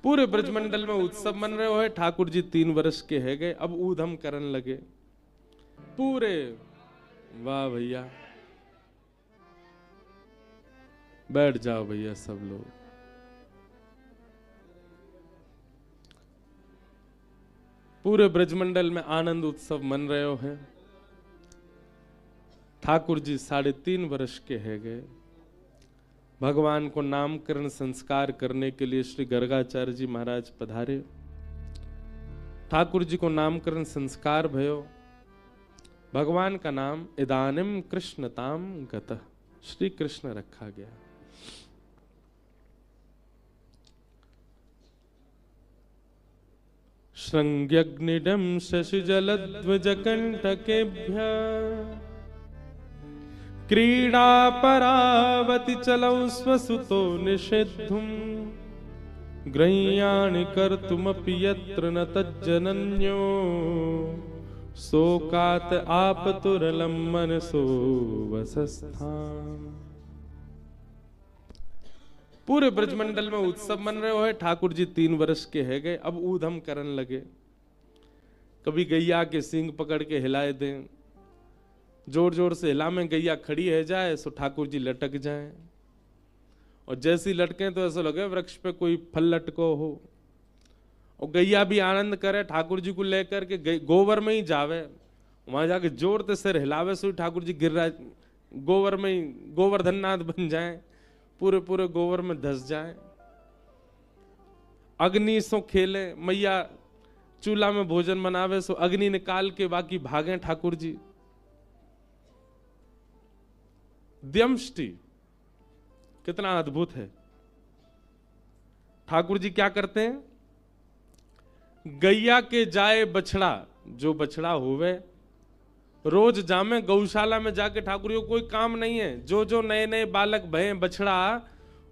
पूरे ब्रजमंडल में उत्सव मन रहे हो। ठाकुर जी 3 वर्ष के है गए, अब ऊधम करन लगे पूरे। वाह भैया, बैठ जाओ भैया सब लोग। पूरे ब्रजमंडल में आनंद उत्सव मन रहे हो है। ठाकुर जी 3.5 वर्ष के है गए। भगवान को नामकरण संस्कार करने के लिए श्री गर्गाचार्य जी महाराज पधारे। ठाकुर जी को नामकरण संस्कार भयो। भगवान का नाम इदानिम कृष्णताम गतः, श्री कृष्ण रखा गया। श्रृंग्यग्निडं शशिजलध्वजकण्टकेभ्यः क्रीडा परावति चलौ स्वसुतो निषेद्धुम ग्रह्याणि कर्तुमपि यत्र न तज्जनन्यो शोकात् आपतुरलं मनसो वसस्थान। पूरे ब्रजमंडल में उत्सव मन रहे हो है। ठाकुर जी 3 वर्ष के है गए, अब ऊधम करन लगे। कभी गैया के सींग पकड़ के हिलाए दें, जोर जोर से हिला में गैया खड़ी है जाए सो ठाकुर जी लटक जाए, और जैसी लटके तो ऐसा लगे वृक्ष पे कोई फल लटको हो। और गैया भी आनंद करे, ठाकुर जी को लेकर के गोबर में ही जावे, वहां जाके जोर से सिर हिलावे सो ठाकुर जी गिर रहा गोबर में ही गोवर्धननाथ बन जाए, पूरे पूरे गोबर में धस जाए। अग्नि सो खेले, मैया चूल्हा में भोजन बनावे सो अग्नि निकाल के बाकी भागे ठाकुर जी। द्यमष्टि कितना अद्भुत है। ठाकुर जी क्या करते हैं, गैया के जाए बछड़ा, जो बछड़ा होवे रोज जामे गौशाला में जाके। ठाकुर जी को कोई काम नहीं है, जो जो नए नए बालक भय बछड़ा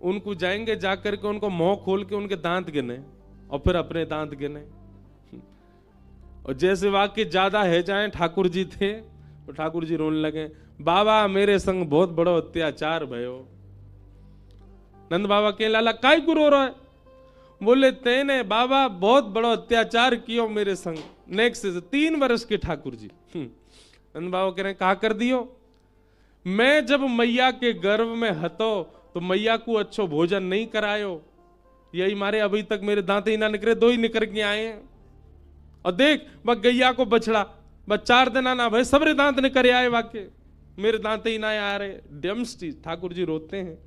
उनको जाएंगे जाकर के उनको मुंह खोल के उनके दांत गिने और फिर अपने दांत गिने। और जैसे वाक्य ज्यादा है जाए ठाकुर जी थे तो ठाकुर जी रोने लगे, बाबा मेरे संग बहुत बड़ो अत्याचार भयो। नंद बाबा के लाला काय को रो रहा है? बोले तेने बाबा बहुत बड़ो अत्याचार कियो मेरे संग। नेक्स्ट 3 वर्ष के ठाकुर जी। नंद बाबा कह रहे कहा कर दियो, मैं जब मैया के गर्भ में हतो तो मैया को अच्छो भोजन नहीं करायो, यही मारे अभी तक मेरे दांत ही ना निकले, 2 ही निकल के आए हैं। और देख बस गैया को बछड़ा बस 4 दिन ना भाई सबरे दांत निकल आए, वाक्य मेरे दांत ही ना आ रहे। डम्स्टी ठाकुर जी रोते हैं।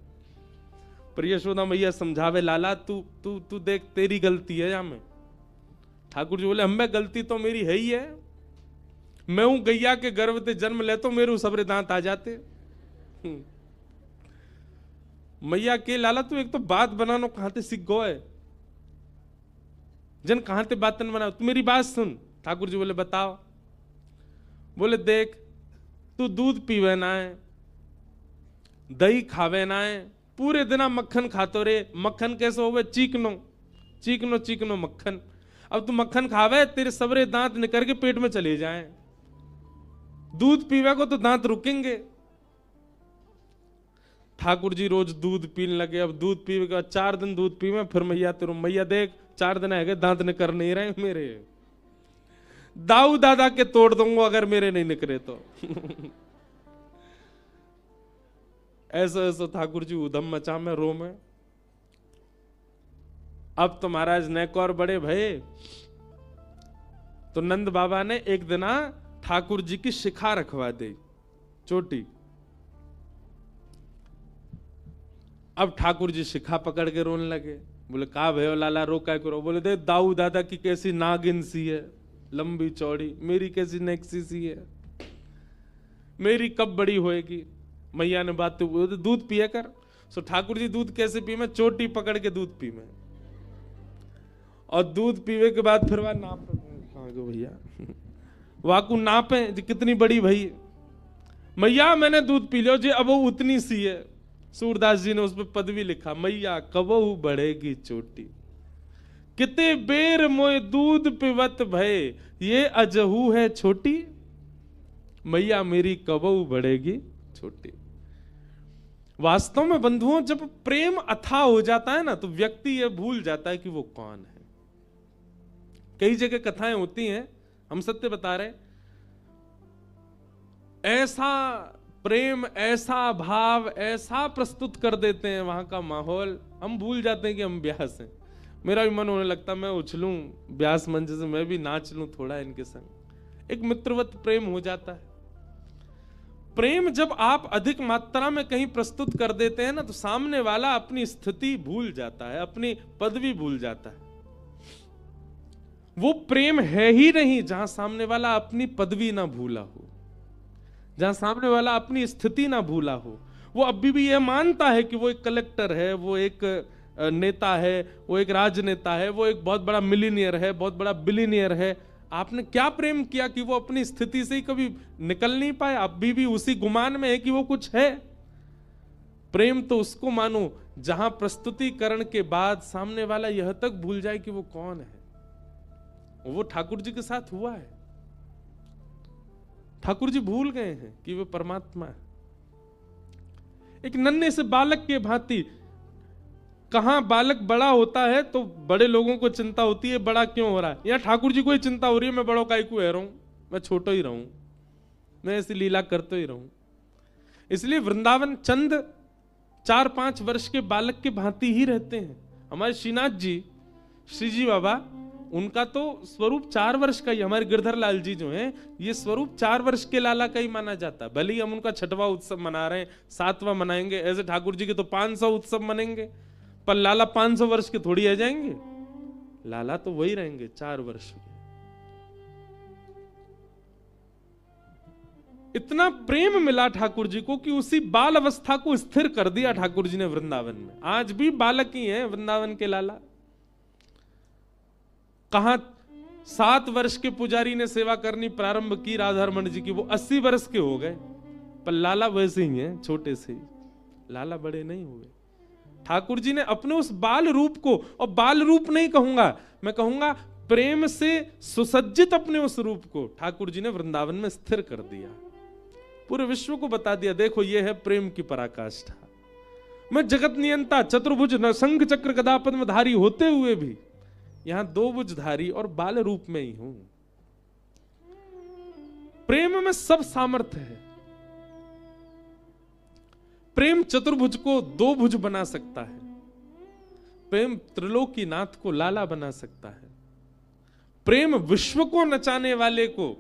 पर यशोदा मैया समझावे, लाला तू तू तू देख तेरी गलती है यहाँ में। ठाकुर जी बोले हमें गलती तो मेरी है ही है, मैं हूं गैया के गर्भ से जन्म ले तो मेरे सबरे दांत आ जाते। मैया के लाला तू एक तो बात बनानो कहां से सीख गो है, जन कहां से बात बना, तू मेरी बात सुन। ठाकुर जी बोले बताओ। बोले देख तू दूध पीवे ना है, दही खावे ना है, पूरे दिन मक्खन खातो रे। मक्खन कैसे होवे, चीकनो चीकनो चीकनो मक्खन। अब तू मक्खन खावे तेरे सबरे दांत निकल के पेट में चले जाएं। दूध पीवे को तो दांत रुकेंगे। ठाकुर जी रोज दूध पीने लगे। अब दूध पीवे के बाद 4 दिन दूध पीवे, फिर मैया तेरू मैया देख 4 दिन है दांत निकल नहीं रहे मेरे, दाऊ दादा के तोड़ दूंगा अगर मेरे नहीं निकले तो। ऐसा ऐसा ठाकुर जी उधम मचा में रो में। अब तो महाराज नेक और बड़े भये, तो नंद बाबा ने एक दिन ठाकुर जी की शिखा रखवा दी, चोटी। अब ठाकुर जी शिखा पकड़ के रोने लगे। बोले कहा भयो लाला रो काय करो? बोले दे दाऊ दादा की कैसी नागिन सी है, लंबी चौड़ी, मेरी कैसी नेक्सी सी है, मेरी कब बड़ी होएगी। मैया ने बात तो दूध पिया कर। सो ठाकुर जी दूध कैसे पी में, चोटी पकड़ के दूध पी में, और दूध पीवे के बाद फिर वह नाप भैया वाकू नापे जी कितनी बड़ी भई। मैया मैंने दूध पी लियो जी, अब वो उतनी सी है। सूरदास जी ने उस पर पदवी लिखा, मैया कबहू बढ़ेगी चोटी, किते बेर मोय दूध पिवत भय, ये अजहू है छोटी, मैया मेरी कबहू बढ़ेगी छोटी। वास्तव में बंधुओं, जब प्रेम अथाह हो जाता है ना, तो व्यक्ति यह भूल जाता है कि वो कौन है। कई जगह कथाएं होती हैं, हम सत्य बता रहे, ऐसा प्रेम, ऐसा भाव, ऐसा प्रस्तुत कर देते हैं वहां का माहौल, हम भूल जाते हैं कि हम ब्यास हैं। मेरा भी मन होने लगता, मैं उछलूं ब्यास मंच से, मैं भी नाच लूं थोड़ा इनके संग। एक मित्रवत प्रेम हो जाता है। प्रेम जब आप अधिक मात्रा में कहीं प्रस्तुत कर देते हैं ना, तो सामने वाला अपनी स्थिति भूल जाता है, अपनी पदवी भूल जाता है। वो प्रेम है ही नहीं जहां सामने वाला अपनी पदवी ना भूला हो, जहां सामने वाला अपनी स्थिति ना भूला हो। वो अभी भी यह मानता है कि वो एक कलेक्टर है, वो एक नेता है, वो एक राजनेता है, वो एक बहुत बड़ा मिलीनियर है, बहुत बड़ा बिलीनियर है। आपने क्या प्रेम किया कि वो अपनी स्थिति से ही कभी निकल नहीं पाए, अभी भी उसी गुमान में है कि वो कुछ है। प्रेम तो उसको मानो जहां प्रस्तुतिकरण के बाद सामने वाला यह तक भूल जाए कि वो कौन है। वो ठाकुर जी के साथ हुआ है। ठाकुर जी भूल गए हैं कि वो परमात्मा है। एक नन्हे से बालक के भांति, कहां बालक बड़ा होता है तो बड़े लोगों को चिंता होती है, बड़ा क्यों हो रहा है। या ठाकुर जी को ही चिंता हो रही है, मैं बड़ों का क्यों रहा हूं, मैं छोटा ही रहूं, मैं ऐसी लीला करते ही रहूं। इसलिए वृंदावन चंद 4-5 वर्ष के बालक के भांति ही रहते हैं। हमारे श्रीनाथ जी, श्री जी बाबा, उनका तो स्वरूप 4 वर्ष का ही। हमारे गिरधर लाल जी जो हैं, ये स्वरूप 4 वर्ष के लाला का ही माना जाता है। भले ही हम उनका 6वां उत्सव मना रहे हैं, 7वां मनाएंगे, ऐसे ठाकुर जी के तो 500 उत्सव मनेंगे, पर लाला 500 वर्ष के थोड़ी आ जाएंगे। लाला तो वही रहेंगे 4 वर्ष के। इतना प्रेम मिला ठाकुर जी को कि उसी बाल अवस्था को स्थिर कर दिया ठाकुर जी ने वृंदावन में। आज भी बालक ही हैं वृंदावन के लाला। कहां 7 वर्ष के पुजारी ने सेवा करनी प्रारंभ की राधारमण जी की, वो 80 वर्ष के हो गए, पर लाला वैसे ही हैं, छोटे से ही। लाला बड़े नहीं हुए। ठाकुर जी ने अपने उस बाल रूप को, और बाल रूप नहीं कहूंगा, मैं कहूंगा प्रेम से सुसज्जित अपने उस रूप को ठाकुर जी ने वृंदावन में स्थिर कर दिया। पूरे विश्व को बता दिया, देखो ये है प्रेम की पराकाष्ठा। मैं जगत नियंता, चतुर्भुज, शंख चक्र गदा पद्मधारी होते हुए भी यहां 2 भुजधारी और बाल रूप में ही हूं। प्रेम में सब सामर्थ्य है। प्रेम चतुर्भुज को 2 भुज बना सकता है। प्रेम त्रिलोकीनाथ को लाला बना सकता है। प्रेम विश्व को नचाने वाले को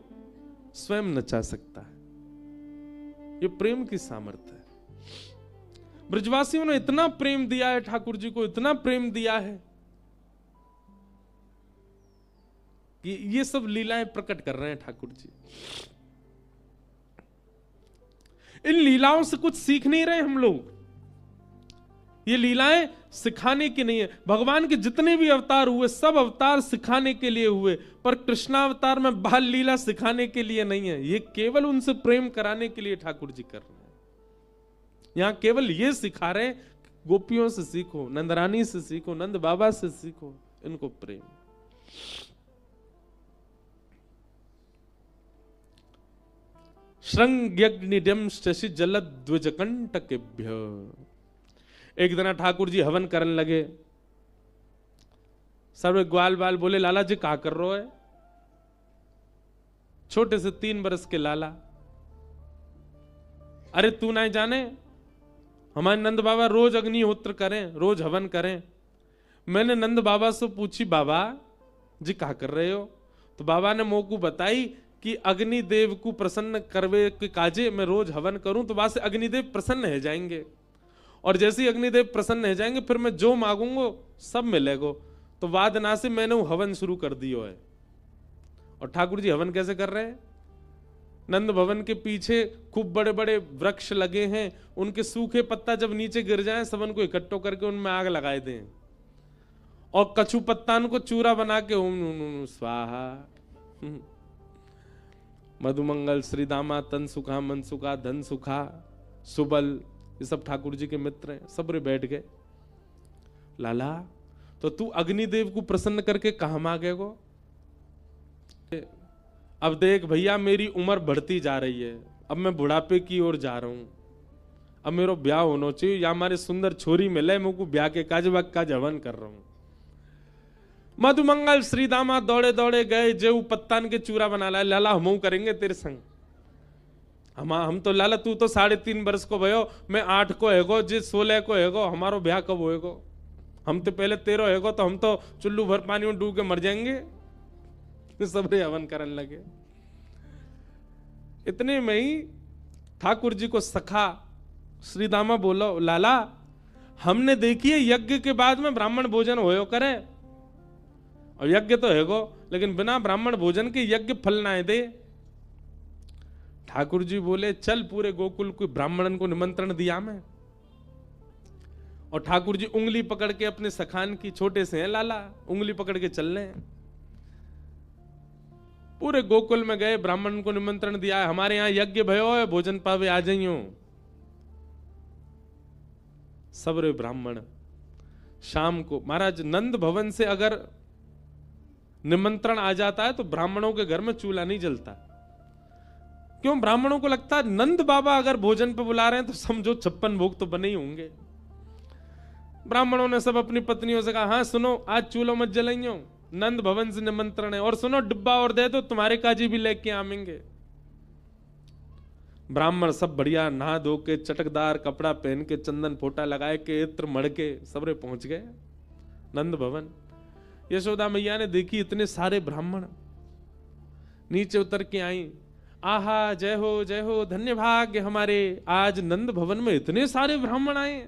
स्वयं नचा सकता है। ये प्रेम की सामर्थ्य है। ब्रजवासियों ने इतना प्रेम दिया है ठाकुर जी को, इतना प्रेम दिया है कि ये सब लीलाएं प्रकट कर रहे हैं ठाकुर जी। इन लीलाओं से कुछ सीख नहीं रहे हम लोग। ये लीलाएं सिखाने की नहीं है। भगवान के जितने भी अवतार हुए, सब अवतार सिखाने के लिए हुए, पर कृष्णावतार में बाल लीला सिखाने के लिए नहीं है। ये केवल उनसे प्रेम कराने के लिए ठाकुर जी कर रहे हैं। यहां केवल ये सिखा रहे हैं, गोपियों से सीखो, नंदरानी से सीखो, नंद बाबा से सीखो इनको प्रेम। श्रृंग्यग्निड्यम शशि जलद्विजकंटकेभ्य। एक दिन ठाकुर जी हवन करने लगे। सर्व ग्वाल बाल बोले, लाला जी क्या कर रहे हो? छोटे से 3 वर्ष के लाला, अरे तू नहीं जाने, हमारे नंद बाबा रोज अग्निहोत्र करें, रोज हवन करें। मैंने नंद बाबा से पूछी, बाबा जी क्या कर रहे हो? तो बाबा ने मोकू बताई कि अग्निदेव को प्रसन्न करवे के काजे मैं रोज हवन करूं तो वहां से अग्निदेव प्रसन्न हो जाएंगे, और जैसे ही अग्निदेव प्रसन्न हो जाएंगे फिर मैं जो मांगूंगा सब मिलेगा। तो वादना से मैंने वो हवन शुरू कर दियो है। और ठाकुर जी हवन कैसे कर रहे हैं? नंद भवन के पीछे खूब बड़े बड़े वृक्ष लगे हैं, उनके सूखे पत्ता जब नीचे गिर जाएं सब उनको इकट्ठो करके उनमें आग लगाए दें, और कछू पत्तान को चूरा बना के ओम स्वाहा, मधुमंगल, श्रीदामा, तन सुखा, मन सुखा, धन सुखा, सुबल, ये सब ठाकुर जी के मित्र हैं। सब रे बैठ गए। लाला तो तू अग्निदेव को प्रसन्न करके कहां मांगे गो? अब देख भैया मेरी उम्र बढ़ती जा रही है, अब मैं बुढ़ापे की ओर जा रहा हूं, अब मेरो ब्याह होना चाहिए, या हमारे सुंदर छोरी मिले, मैं को ब्याह के काज वक्त का जवन कर रहा हूं। मधुमंगल श्री दामा दौड़े दौड़े गए, जेऊ पत्तान के चूरा बना लाए, लाला हम करेंगे तेरे संग। हम तो लाला तू तो 3.5 वर्ष को भयो, मैं 8 को हैगो, जे 16 को हैगो, हमारो ब्याह कब होएगो? हम तो पहले 13 हैगो, तो हम तो चुल्लू भर पानी में डूब के मर जाएंगे। सबरे हवन करने लगे। इतने में ही ठाकुर जी को सखा श्री दामा बोलो, लाला हमने देखिए यज्ञ के बाद में ब्राह्मण भोजन होयो करे, और यज्ञ तो हैगो, लेकिन बिना ब्राह्मण भोजन के यज्ञ फल ना दे। ठाकुर जी बोले, चल पूरे गोकुल को ब्राह्मणन को निमंत्रण दिया मैं। और ठाकुर जी उंगली पकड़ के अपने सखान की, छोटे से हैं लाला, उंगली पकड़ के चल रहे हैं। पूरे गोकुल में गए, ब्राह्मण को निमंत्रण दिया है, हमारे यहां यज्ञ भयो है, भोजन पावे आ जाइयो। सबरे ब्राह्मण शाम को, महाराज नंद भवन से अगर निमंत्रण आ जाता है तो ब्राह्मणों के घर में चूल्हा नहीं जलता। क्यों? ब्राह्मणों को लगता है नंद बाबा अगर भोजन पे बुला रहे हैं तो समझो 56 भोग तो बने ही होंगे। ब्राह्मणों ने सब अपनी पत्नियों से कहा, हाँ सुनो, आज चूल्हा मत जलाइयो, नंद भवन से निमंत्रण है, और सुनो डिब्बा और दे दो, तुम्हारे काजी भी लेके आवेंगे। ब्राह्मण सब बढ़िया नहा धो के, चटकदार कपड़ा पहन के, चंदन फोटा लगाए के, इत्र मड़ के सबरे पहुंच गए नंद भवन। यशोदा मैया ने देखी इतने सारे ब्राह्मण, नीचे उतर के आई, आहा जय हो, धन्य भाग्य हमारे, आज नंद भवन में इतने सारे ब्राह्मण आए।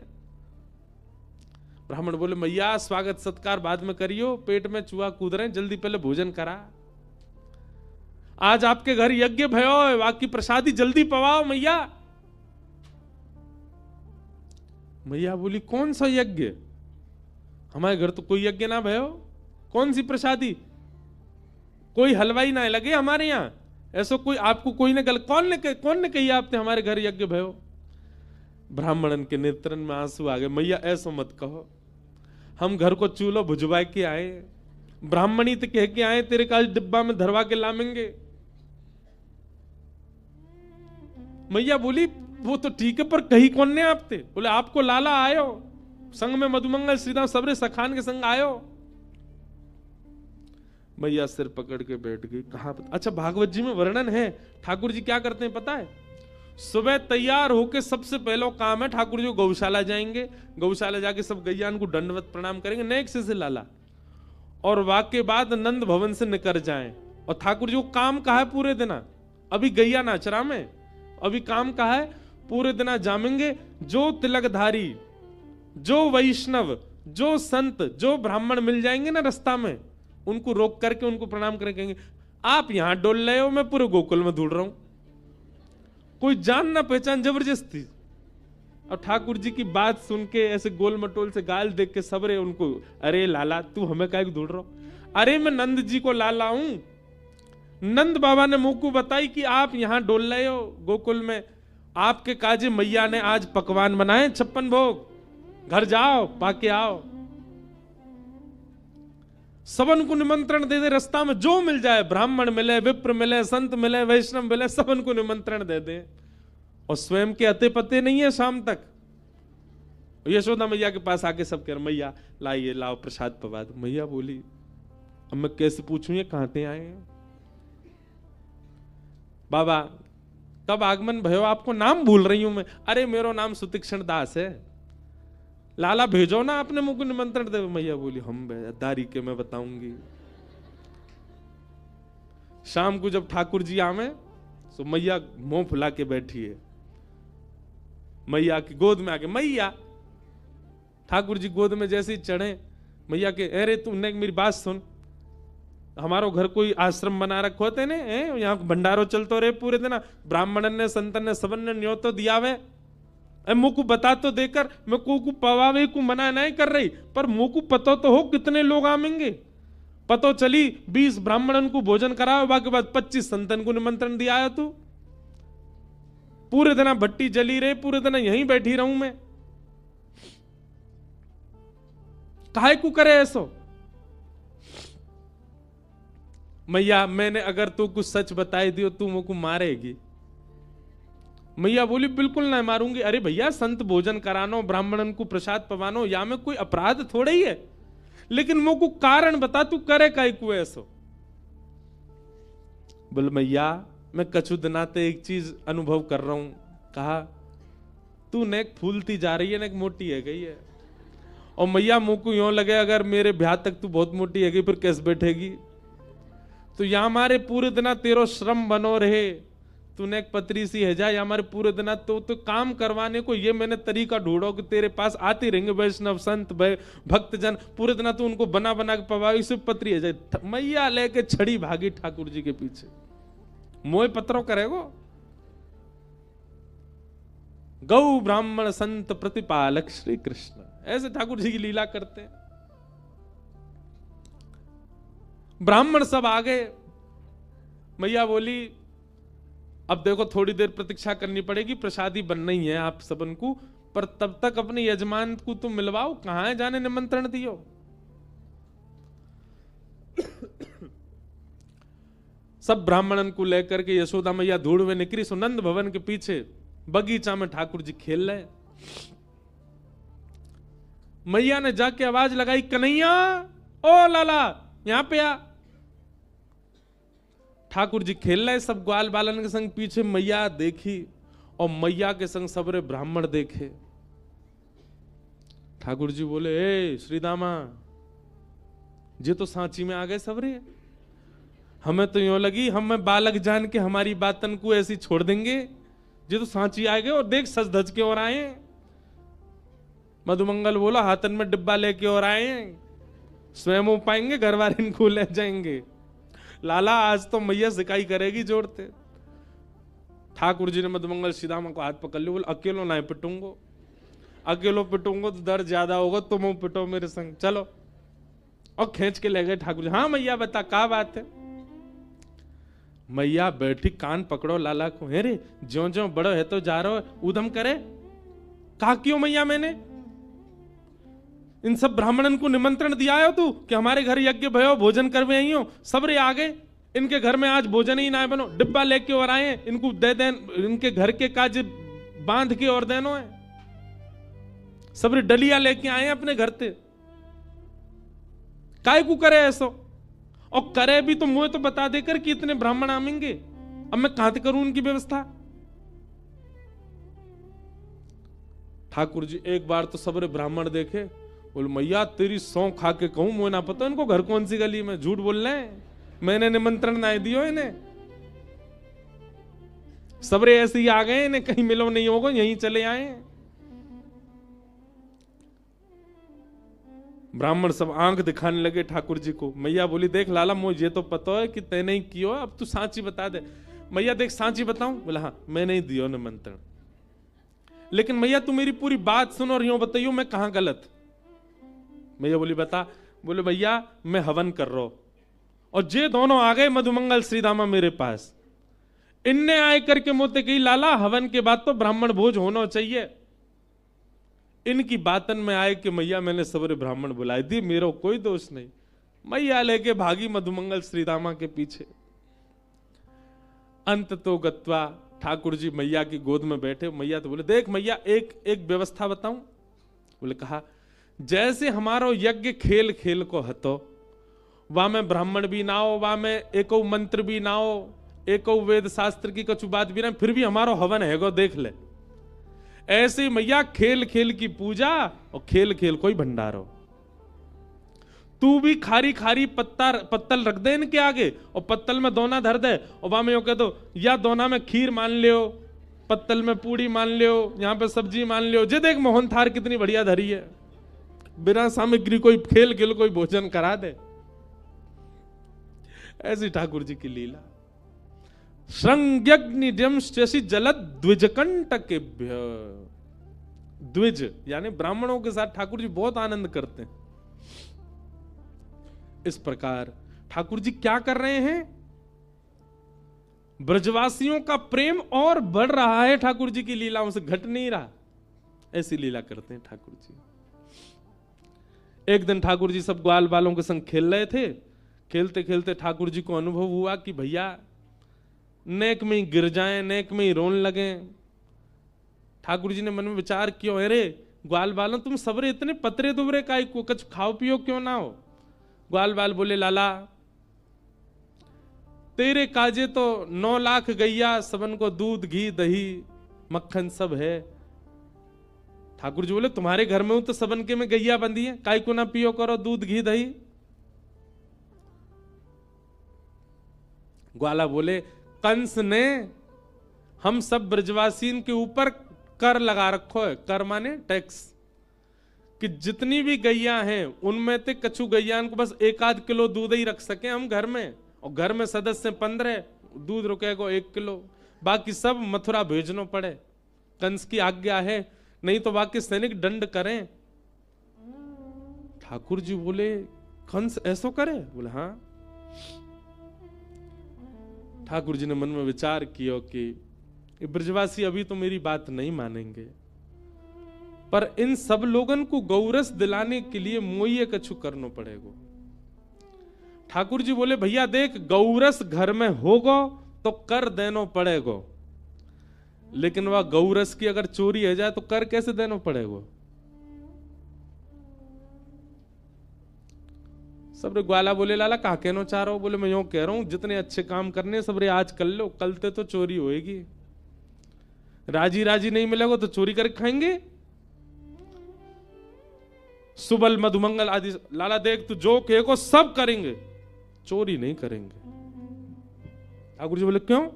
ब्राह्मण बोले, मैया स्वागत सत्कार बाद में करियो, पेट में चूहा कूद रहे, जल्दी पहले भोजन करा। आज आपके घर यज्ञ भयो है, बाकी प्रसादी जल्दी पवाओ मैया। मैया बोली, कौन सा यज्ञ? हमारे घर तो कोई यज्ञ ना भयो, कौन सी प्रसादी? कोई हलवाई ना लगे हमारे यहां, ऐसा कोई आपको कोई ने गल, कौन ने कही आपने हमारे घर यज्ञ भयो? ब्राह्मणन के नेत्रन में आंसू आ गए। मैया ऐसा मत कहो, हम घर को चूल्हा भुजवा के आए, ब्राह्मणी तो कह के आए, तेरे का डिब्बा में धरवा के लामेंगे। मैया बोली, वो तो ठीक है, पर कही कौन ने आप थे? बोले, आपको लाला आयो, संग में मधुमंगल श्रीराम सबरे सखान के संग आयो। मैया सिर पकड़ के बैठ गई। कहा? अच्छा, भागवत जी में वर्णन है, ठाकुर जी क्या करते हैं पता है? सुबह तैयार होके सबसे पहला काम है, ठाकुर जी गौशाला जाएंगे, गौशाला जाके सब गैयान को दंडवत प्रणाम करेंगे, नेक से लाला, और वाके बाद नंद भवन से निकल जाएं। और ठाकुर जी को काम कहा है पूरे दिन, अभी गैया नाचरा में, अभी काम कहा है पूरे दिन जामेंगे। जो तिलकधारी, जो वैष्णव, जो संत, जो ब्राह्मण मिल जाएंगे ना रास्ता में, उनको रोक करके उनको प्रणाम करेंगे, आप यहां डोल रहे हो, मैं पूरे गोकुल में ढूंढ रहा हूं, कोई जान ना पहचान जबरदस्ती। और ठाकुर जी की बात सुन के ऐसे गोल मटोल से गाल देख के सबरे उनको, अरे लाला तू हमें काहे ढूंढ रहा हो? अरे मैं नंद जी को लाला हूं, नंद बाबा ने मुंह को बताई कि आप यहां डोल रहे हो गोकुल में, आपके काजे मैया ने आज पकवान बनाए 56 भोग, घर जाओ पाके आओ। सबन को निमंत्रण दे दे, रास्ता में जो मिल जाए, ब्राह्मण मिले, विप्र मिले, संत मिले, वैष्णव मिले, सबन को निमंत्रण दे दे। और स्वयं के अते पते नहीं है शाम तक। यशोदा मैया के पास आके सब कह रहे, मैया लाइए, लाओ प्रसाद पवा दो। मैया बोली, अब मैं कैसे पूछूं ये कहां से आए हैं? बाबा कब आगमन भयो? आपको नाम भूल रही हूं मैं। अरे मेरा नाम सुतीक्षण दास है। लाला भेजो ना, आपने मुझको निमंत्रण दे। मैया बोली, हम दारी के मैं बताऊंगी। शाम को जब ठाकुर जी आवे तो मैया मुंह फुला के बैठी है, मैया की गोद में आके, मैया ठाकुर जी गोद में जैसे ही चढ़े, मैया के, अरे तुमने मेरी बात सुन, हमारो घर कोई आश्रम बना रखो थे ने, यहाँ भंडारो चलतो रहे पूरे दिन, ब्राह्मणन ने संतन ने सबन ने न्योतो दिया वे, मुझको बता तो देकर, मैं को पवावे को मना नहीं कर रही, पर मुझको पता तो हो कितने लोग आवेंगे। पतो चली 20 ब्राह्मणन को भोजन कराओ, बाकी बाद 25 संतन को निमंत्रण दिया है। तू पूरे दिन भट्टी जली रहे, पूरे दिन यहीं बैठी रहूं मैं, काहे को करे ऐसो? मैया मैंने अगर तू कुछ सच बताई दियो, तू मुझको मारेगी। मैया बोली बिल्कुल ना मारूंगी। अरे भैया संत भोजन करानो, ब्राह्मणन को प्रसाद पवानो, या में कोई अपराध थोड़ा ही है, लेकिन मोको कारण बता, तू करे काई को ऐसो। बोल मैया मैं कछु दिनाते एक चीज अनुभव कर रहा हूं। कहा तू नेक फूलती जा रही है, नेक मोटी है गई है। और मैया मुंह को यूं लगे अगर मेरे ब्याह तक तू बहुत मोटी है गई फिर कैसे बैठेगी। तो या हमारे पूरे दिना तेरो श्रम बनो रहे, तूने एक पतरी सी है जा, या हमारे पूरे दिना तो काम करवाने को ये मैंने तरीका ढूंढो कि तेरे पास आते रहेंगे वैष्णव संत भक्तजन, पूरे दिना तू उनको बना बना के पवाई, सिर्फ पतरी है जाए। मैया लेके छड़ी भागी ठाकुर जी के पीछे, मोह पत्रों करेगो। गौ ब्राह्मण संत प्रतिपालक श्री कृष्ण, ऐसे ठाकुर जी की लीला करते हैं। ब्राह्मण सब आ गए। मैया बोली अब देखो थोड़ी देर प्रतीक्षा करनी पड़ेगी, प्रसादी बनना ही है आप सबन को, पर तब तक अपने यजमान को तुम मिलवाओ, कहां है जाने निमंत्रण दियो। सब ब्राह्मणन को लेकर के यशोदा मैया धूड़ में निकली। सुनंद भवन के पीछे बगीचा में ठाकुर जी खेल रहे। मैया ने जाके आवाज लगाई, कन्हैया ओ लाला यहां पे आ। ठाकुर जी खेल रहे सब ग्वाल बालन के संग, पीछे मैया देखी और मैया के संग सबरे ब्राह्मण देखे। ठाकुर जी बोले ए श्रीदामा, जे तो सांची में आ गए सबरे, हमें तो यूं लगी हम बालक जान के हमारी बातन को ऐसी छोड़ देंगे, जे तो सांची आ गए और देख सज धज के और आए। मधुमंगल बोला हाथन में डिब्बा लेके और आए, स्वयं हो पाएंगे घर वाले इनको ले जाएंगे। लाला आज तो मैया सिकाई करेगी जोड़ते। ठाकुर जी ने मधुमंगल श्रीदामा को हाथ पकड़ लिया, बोले अकेलो ना पिटूंगो, अकेलो पिटूंगो तो दर्द ज्यादा होगा, तुम पिटो मेरे संग चलो। और खींच के ले गए ठाकुर जी। हाँ मैया बता क्या बात है। मैया बैठी, कान पकड़ो लाला को, हे रे ज्यो ज्यो बड़ो है तो जा रहा उधम करे। कहा क्यों मैया मैंने इन सब ब्राह्मणन को निमंत्रण दिया है तू कि हमारे घर यज्ञ भयो भोजन करवे आई हो, सबरे आ गए, इनके घर में आज भोजन ही ना बनो, डिब्बा लेके और आए, इनको दे दें, इनके घर के काज बांध के और देनो है, सबरे डलिया लेके आए अपने घर से, काय को करे ऐसो। और करे भी तो मुझे तो बता देकर कि इतने ब्राह्मण आमेंगे, अब मैं कहां से करूं उनकी व्यवस्था। ठाकुर जी एक बार तो सबरे ब्राह्मण देखे, बोल मैया तेरी सौं खा के कहूं, मुझे ना पता इनको घर कौन सी गली में, झूठ बोल रहे हैं, मैंने निमंत्रण ना दियो इन्हें, सबरे ऐसे ही आ गए, इन्हें कहीं मिलो नहीं होगा, यहीं चले आए। ब्राह्मण सब आंख दिखाने लगे ठाकुर जी को। मैया बोली देख लाला मुझे तो पता है कि तैने ही कियो, अब तू सांची बता दे। मैया देख सांची बताऊं, बोला हाँ मैंने ही दियो निमंत्रण, लेकिन मैया तू मेरी पूरी बात सुनो और यूं बताइयो मैं कहां गलत। मैया बोली बता। बोले भैया मैं हवन कर रहा हूं और जे दोनों आ गए मधुमंगल श्रीदामा मेरे पास, इनने आए करके मोते कही लाला हवन के बाद तो ब्राह्मण भोज होना चाहिए। इनकी बातन में आए कि मैया मैंने सबरे ब्राह्मण बुलाई दी, मेरा कोई दोष नहीं। मैया लेके भागी मधुमंगल श्रीदामा के पीछे। अंत तो गत्वा ठाकुर जी मैया की गोद में बैठे। मैया तो बोले देख मैया एक व्यवस्था बताऊं। बोले कहा जैसे हमारो यज्ञ खेल खेल को हतो, वहां में ब्राह्मण भी ना हो, वहां में एको मंत्र भी ना हो, एको वेद शास्त्र की कछु बात भी ना, फिर भी हमारो हवन है गो देख ले। ऐसे मैया खेल खेल की पूजा और खेल खेल कोई भंडारो। तू भी खारी खारी पत्तल रख दे इनके आगे और पत्तल में दोना धर दे और वहां में यो कह दो या दोना में खीर मान लियो, पत्तल में पूड़ी मान लियो, यहां पे सब्जी मान लियो। जे देख मोहन थार कितनी बढ़िया धरी है, बिना सामग्री कोई खेल खेल कोई भोजन करा दे। ऐसी ठाकुर जी की लीला। श्रृंग्यग्निजंश्चि जलद द्विजकंटकेभ्य। द्विज यानी ब्राह्मणों के साथ ठाकुर जी बहुत आनंद करते हैं। इस प्रकार ठाकुर जी क्या कर रहे हैं, ब्रजवासियों का प्रेम और बढ़ रहा है, ठाकुर जी की लीलाओं से घट नहीं रहा। ऐसी लीला करते हैं ठाकुर जी। एक दिन ठाकुर जी सब ग्वाल बालों के संग खेल रहे थे। खेलते खेलते ठाकुर जी को अनुभव हुआ कि भैया नेक में ही गिर जाएं, नेक में ही रोने लगे, ठाकुर जी ने मन में विचार किया, अरे ग्वाल बालों तुम सबरे इतने पतरे दुबरे काई को, कुछ खाओ पियो क्यों ना हो। ग्वाल बाल बोले, लाला तेरे काजे तो 9 लाख गैया, सबन को दूध घी दही मक्खन सब है। ठाकुर जी बोले, तुम्हारे घर में हूं तो सबन के में गैया बंधी है, काय को ना पियो करो दूध घी दही। ग्वाला बोले, कंस ने हम सब ब्रजवासीन के ऊपर कर लगा रखो है। कर माने टैक्स, कि जितनी भी गैया हैं उनमें से कछु गैयान को बस 1-8 किलो दूध ही रख सके हम घर में, और घर में सदस्य 15, दूध रुकेगा 1 किलो, बाकी सब मथुरा भेजनो पड़े। कंस की आज्ञा है, नहीं तो बाकी सैनिक दंड करें। ठाकुर जी बोले, कंस ऐसो करे? बोले हाँ। ठाकुर जी ने मन में विचार किया कि ब्रजवासी अभी तो मेरी बात नहीं मानेंगे, पर इन सब लोगन को गौरस दिलाने के लिए मोये कछु करना पड़ेगा। ठाकुर जी बोले, भैया देख, गौरस घर में होगा तो कर देना पड़ेगा, लेकिन वह गौरस की अगर चोरी हो जाए तो कर कैसे देना पड़ेगा। सबरे ग्वाला बोले, लाला कहा कहना चाह रहा हो? बोले, मैं यूं कह रहा हूं, जितने अच्छे काम करने सबरे आज कर लो, कल ते तो चोरी होएगी। राजी राजी नहीं मिलेगा तो चोरी करके खाएंगे। सुबल मधुमंगल आदि, लाला देख तू जो कहेगा सब करेंगे, चोरी नहीं करेंगे। ठाकुर जी बोले, क्यों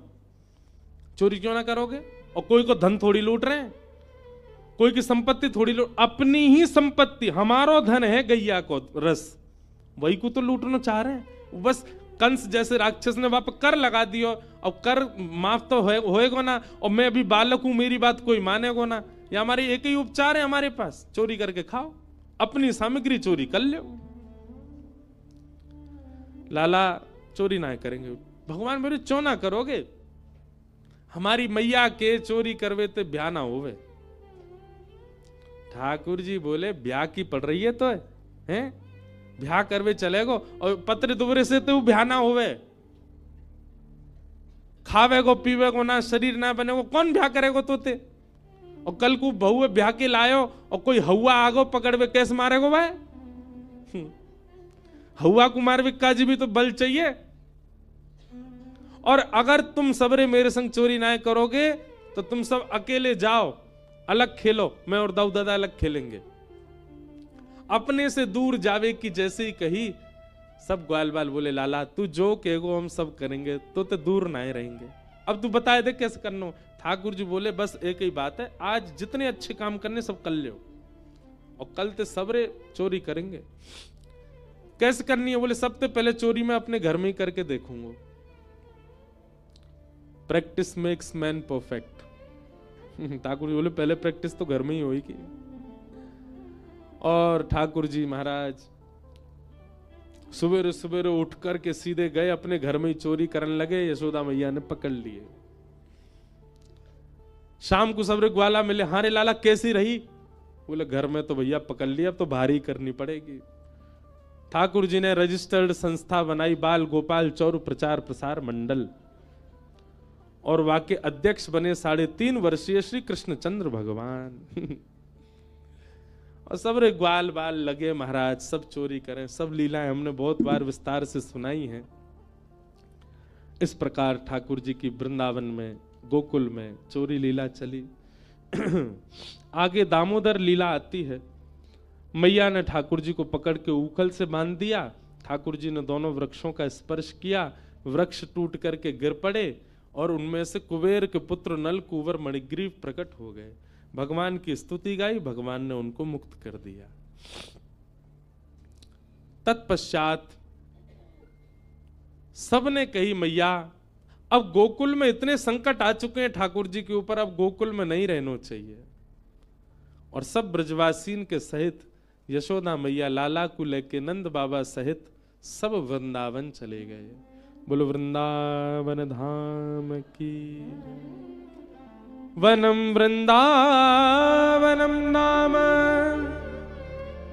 चोरी क्यों ना करोगे? और कोई को धन थोड़ी लूट रहे हैं, कोई की संपत्ति थोड़ी लूट, अपनी ही संपत्ति, हमारो धन है गैया को रस, वही को तो लूटना चाह रहे हैं। बस कंस जैसे राक्षस ने वहां पर कर लगा दियो, और कर माफ तो होएगा ना, और मैं अभी बालक हूं, मेरी बात कोई मानेगा ना। ये हमारे एक ही उपचार है हमारे पास, चोरी करके खाओ, अपनी सामग्री चोरी कर लो। लाला चोरी ना करेंगे। भगवान मेरे क्यों ना करोगे? हमारी मैया के चोरी करवे तो ब्याह ना होवे। ठाकुर जी बोले, ब्याह की पड़ रही है तो है ब्याह करवे चलेगो, और पत्र दुबरे से तो ब्याह ना होवे, खावेगो पीवेगो ना, शरीर ना बनेगो, कौन ब्याह करेगो तोते? और कल को बहू ब्याह के लायो और कोई हवा आगो पकड़वे, कैसे मारेगो भाई? हवा को मारवे काजी भी तो बल चाहिए। और अगर तुम सबरे मेरे संग चोरी ना करोगे तो तुम सब अकेले जाओ, अलग खेलो, मैं और दाऊ दादा अलग खेलेंगे। अपने से दूर जावे की जैसे ही कही, सब ग्वाल बाल बोले, लाला तू जो कहेगो हम सब करेंगे, तो दूर ना रहेंगे। अब तू बताए दे कैसे करना। ठाकुर जी बोले, बस एक ही बात है, आज जितने अच्छे काम करने सब कर लो, और कल ते सबरे चोरी करेंगे। कैसे करनी है? बोले, सबसे पहले चोरी मैं अपने घर में ही करके देखूंगा। Practice makes man perfect. Thakur ji बोले, पहले प्रैक्टिस तो घर में ही होगी। और ठाकुर जी महाराज सुबेरे सुबेरे उठ करके सीधे गए अपने घर में ही चोरी करने लगे। यशोदा मैया ने पकड़ लिए। शाम को सबरे ग्वाला मिले, हाँ रे लाला कैसी रही? बोले, घर में तो भैया पकड़ लिया, अब तो भारी करनी पड़ेगी। ठाकुर जी ने रजिस्टर्ड संस्था बनाई, बाल गोपाल चौर प्रचार प्रसार मंडल, और वाके अध्यक्ष बने 3.5 वर्षीय श्री कृष्णचंद्र भगवान। और सब रे ग्वाल बाल लगे महाराज, सब चोरी करें। सब लीलाएं हमने बहुत बार विस्तार से सुनाई हैं। इस प्रकार ठाकुर जी की वृंदावन में, गोकुल में चोरी लीला चली। आगे दामोदर लीला आती है। मैया ने ठाकुर जी को पकड़ के उखल से बांध दिया। ठाकुर जी ने दोनों वृक्षों का स्पर्श किया, वृक्ष टूट करके गिर पड़े, और उनमें से कुबेर के पुत्र नल कुंवर मणिग्रीव प्रकट हो गए। भगवान की स्तुति गाई, भगवान ने उनको मुक्त कर दिया। तत्पश्चात सबने कही, मैया अब गोकुल में इतने संकट आ चुके हैं ठाकुर जी के ऊपर, अब गोकुल में नहीं रहना चाहिए। और सब ब्रजवासीन के सहित यशोदा मैया लाला को लेके नंद बाबा सहित सब वृंदावन चले गए। बोलो वृंदावन धाम की। वनम वृंदावनम नाम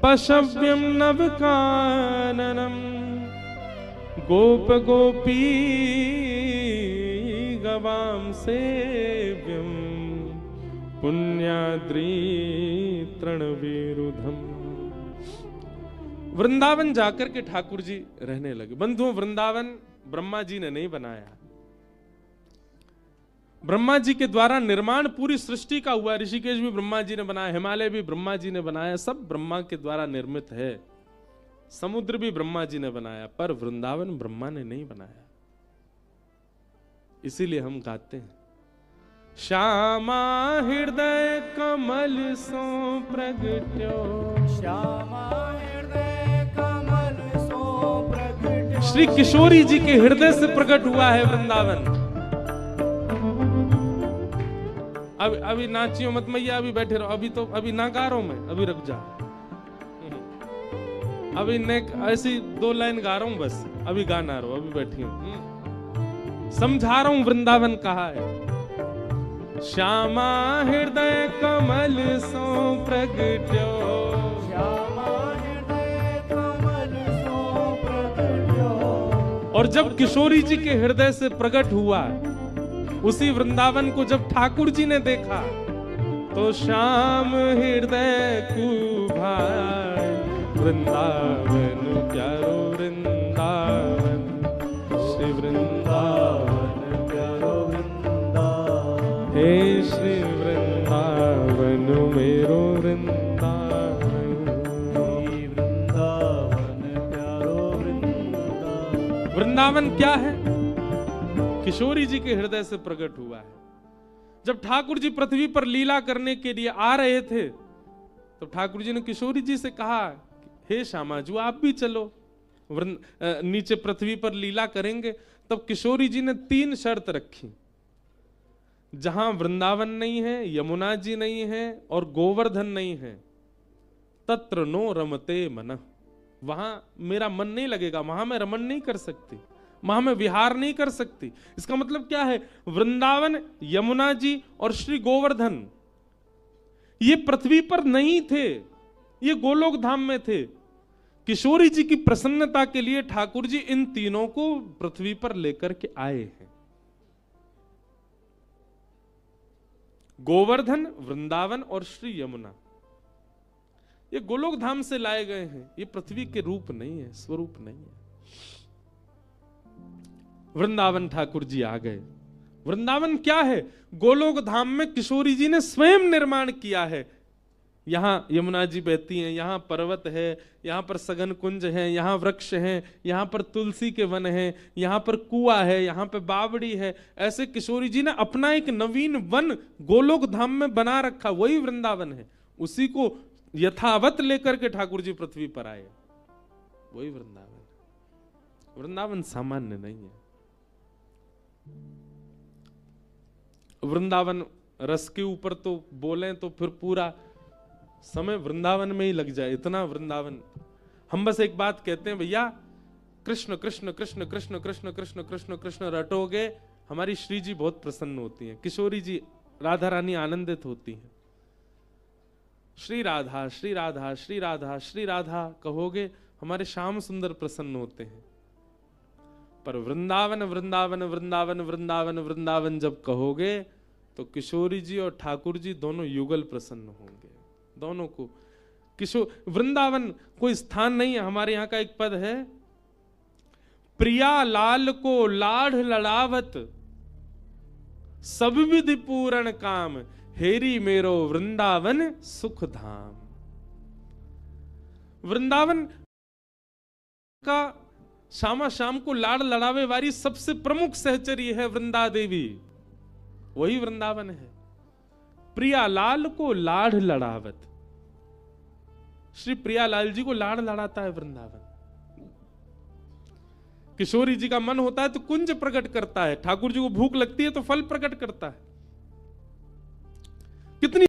पशव्यम नवकाननम गोप गोपी गवाम सेव्यम पुण्याद्री तृणविरुधम। वृंदावन जाकर के ठाकुर जी रहने लगे। बंधुओं, वृंदावन ब्रह्मा जी ने नहीं बनाया, ब्रह्मा जी के द्वारा निर्माण पूरी सृष्टि का हुआ। ऋषिकेश भी ब्रह्मा जी ने बनाया, हिमालय भी ब्रह्मा जी ने बनाया, सब ब्रह्मा के द्वारा निर्मित है। समुद्र भी ब्रह्मा जी ने बनाया, पर वृंदावन ब्रह्मा ने नहीं बनाया। इसीलिए हम गाते हैं, श्यामा हृदय कमल सो प्रगट्यो, श्यामा हृदय कमल सो प्रगट्यो। श्री किशोरी जी के हृदय से प्रकट हुआ है वृंदावन। अभी नाचियो मत मैया, अभी बैठे रहो, अभी ना गा रहा हूं मैं, अभी रुक जा। अभी ऐसी 2 लाइन गा रहा हूं बस, अभी गाना रहो, अभी बैठी हूं, समझा रहा हूं वृंदावन कहा है। श्यामा हृदय कमल सो प्रगट्यो, श्यामा हृदय कमल सो प्रगट्यो। और जब किशोरी जी के हृदय से प्रकट हुआ, उसी वृंदावन को जब ठाकुर जी ने देखा, तो श्याम हृदय कुभाई, वृंदावन प्यारो वृंदावन, श्री वृंदावन प्यारो वृंदावन, हे श्री वृंदावन मेरो वृंदावन, वृंदावन प्यारो वृंदावन। वृंदावन क्या है? किशोरी जी के हृदय से प्रकट हुआ है। जब ठाकुर जी पृथ्वी पर लीला करने के लिए आ रहे थे, तो ठाकुर जी ने किशोरी जी से कहा, हे श्यामा जी आप भी चलो, नीचे पृथ्वी पर लीला करेंगे। तब किशोरी जी ने 3 शर्त रखी। जहां वृंदावन नहीं है, यमुना जी नहीं है और गोवर्धन नहीं है, तत्र नो रमते मन, वहां मेरा मन नहीं लगेगा, वहां मैं रमन नहीं कर सकती, वहां मैं विहार नहीं कर सकती। इसका मतलब क्या है? वृंदावन, यमुना जी और श्री गोवर्धन ये पृथ्वी पर नहीं थे, ये गोलोक धाम में थे। किशोरी जी की प्रसन्नता के लिए ठाकुर जी इन तीनों को पृथ्वी पर लेकर के आए हैं। गोवर्धन, वृंदावन और श्री यमुना, ये गोलोक धाम से लाए गए हैं, ये पृथ्वी के रूप नहीं है, स्वरूप नहीं है। वृंदावन ठाकुर जी आ गए। वृंदावन क्या है? गोलोक धाम में किशोरी जी ने स्वयं निर्माण किया है। यहां यमुना जी बहती हैं, यहां पर्वत है, यहां पर सघन कुंज है, यहां वृक्ष हैं, यहां पर तुलसी के वन हैं, यहां पर कुआं है, यहां पर बावड़ी है। ऐसे किशोरी जी ने अपना एक नवीन वन गोलोक धाम में बना रखा, वही वृंदावन है। उसी को यथावत लेकर के ठाकुर जी पृथ्वी पर आए, वही वृंदावन। वृंदावन सामान्य नहीं है। वृंदावन रस के ऊपर तो बोलें तो फिर पूरा समय वृंदावन में ही लग जाए, इतना वृंदावन। हम बस एक बात कहते हैं, भैया कृष्ण कृष्ण कृष्ण कृष्ण कृष्ण कृष्ण कृष्ण कृष्ण रटोगे, हमारी श्री जी बहुत प्रसन्न होती हैं, किशोरी जी राधा रानी आनंदित होती हैं। श्री राधा श्री राधा श्री राधा श्री राधा कहोगे, हमारे श्याम सुंदर प्रसन्न होते हैं। पर वृंदावन वृंदावन वृंदावन वृंदावन वृंदावन जब कहोगे, तो किशोरी जी और ठाकुर जी दोनों युगल प्रसन्न होंगे। दोनों को वृंदावन कोई स्थान नहीं है। हमारे यहाँ का एक पद है, प्रिया लाल को लाढ़ लड़ावत, सब विधि पूर्ण काम, हेरी मेरो वृंदावन सुख धाम। वृंदावन का श्यामा श्याम को लाड़ लड़ावे वाली सबसे प्रमुख सहचरी है वृंदा देवी, वही वृंदावन है। प्रिया लाल को लाढ़ लड़ावत, श्री प्रियालाल जी को लाड़ लड़ाता है वृंदावन। किशोरी जी का मन होता है तो कुंज प्रकट करता है, ठाकुर जी को भूख लगती है तो फल प्रकट करता है। कितनी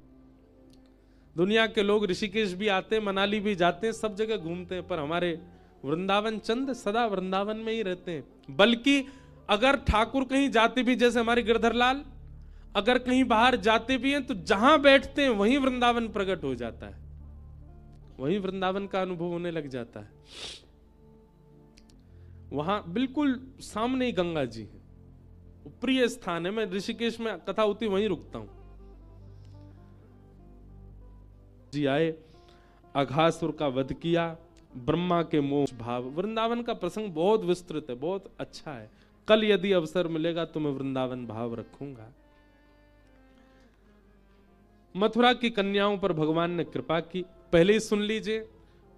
दुनिया के लोग ऋषिकेश भी आते हैं, मनाली भी जाते हैं, सब जगह घूमते हैं, पर हमारे वृंदावन चंद सदा वृंदावन में ही रहते हैं। बल्कि अगर ठाकुर कहीं जाते भी, जैसे हमारे गिरधर लाल अगर कहीं बाहर जाते भी हैं, तो जहां बैठते हैं वहीं वृंदावन प्रकट हो जाता है, वहीं वृंदावन का अनुभव होने लग जाता है। वहां बिल्कुल सामने ही गंगा जी है, प्रिय स्थान है। मैं ऋषिकेश में कथा होती वहीं रुकता हूं। जी आए, अघासुर का वध किया, ब्रह्मा के मोह भाव। वृंदावन का प्रसंग बहुत विस्तृत है, बहुत अच्छा है। कल यदि अवसर मिलेगा तो मैं वृंदावन भाव रखूंगा। मथुरा की कन्याओं पर भगवान ने कृपा की, पहले ही सुन लीजिए,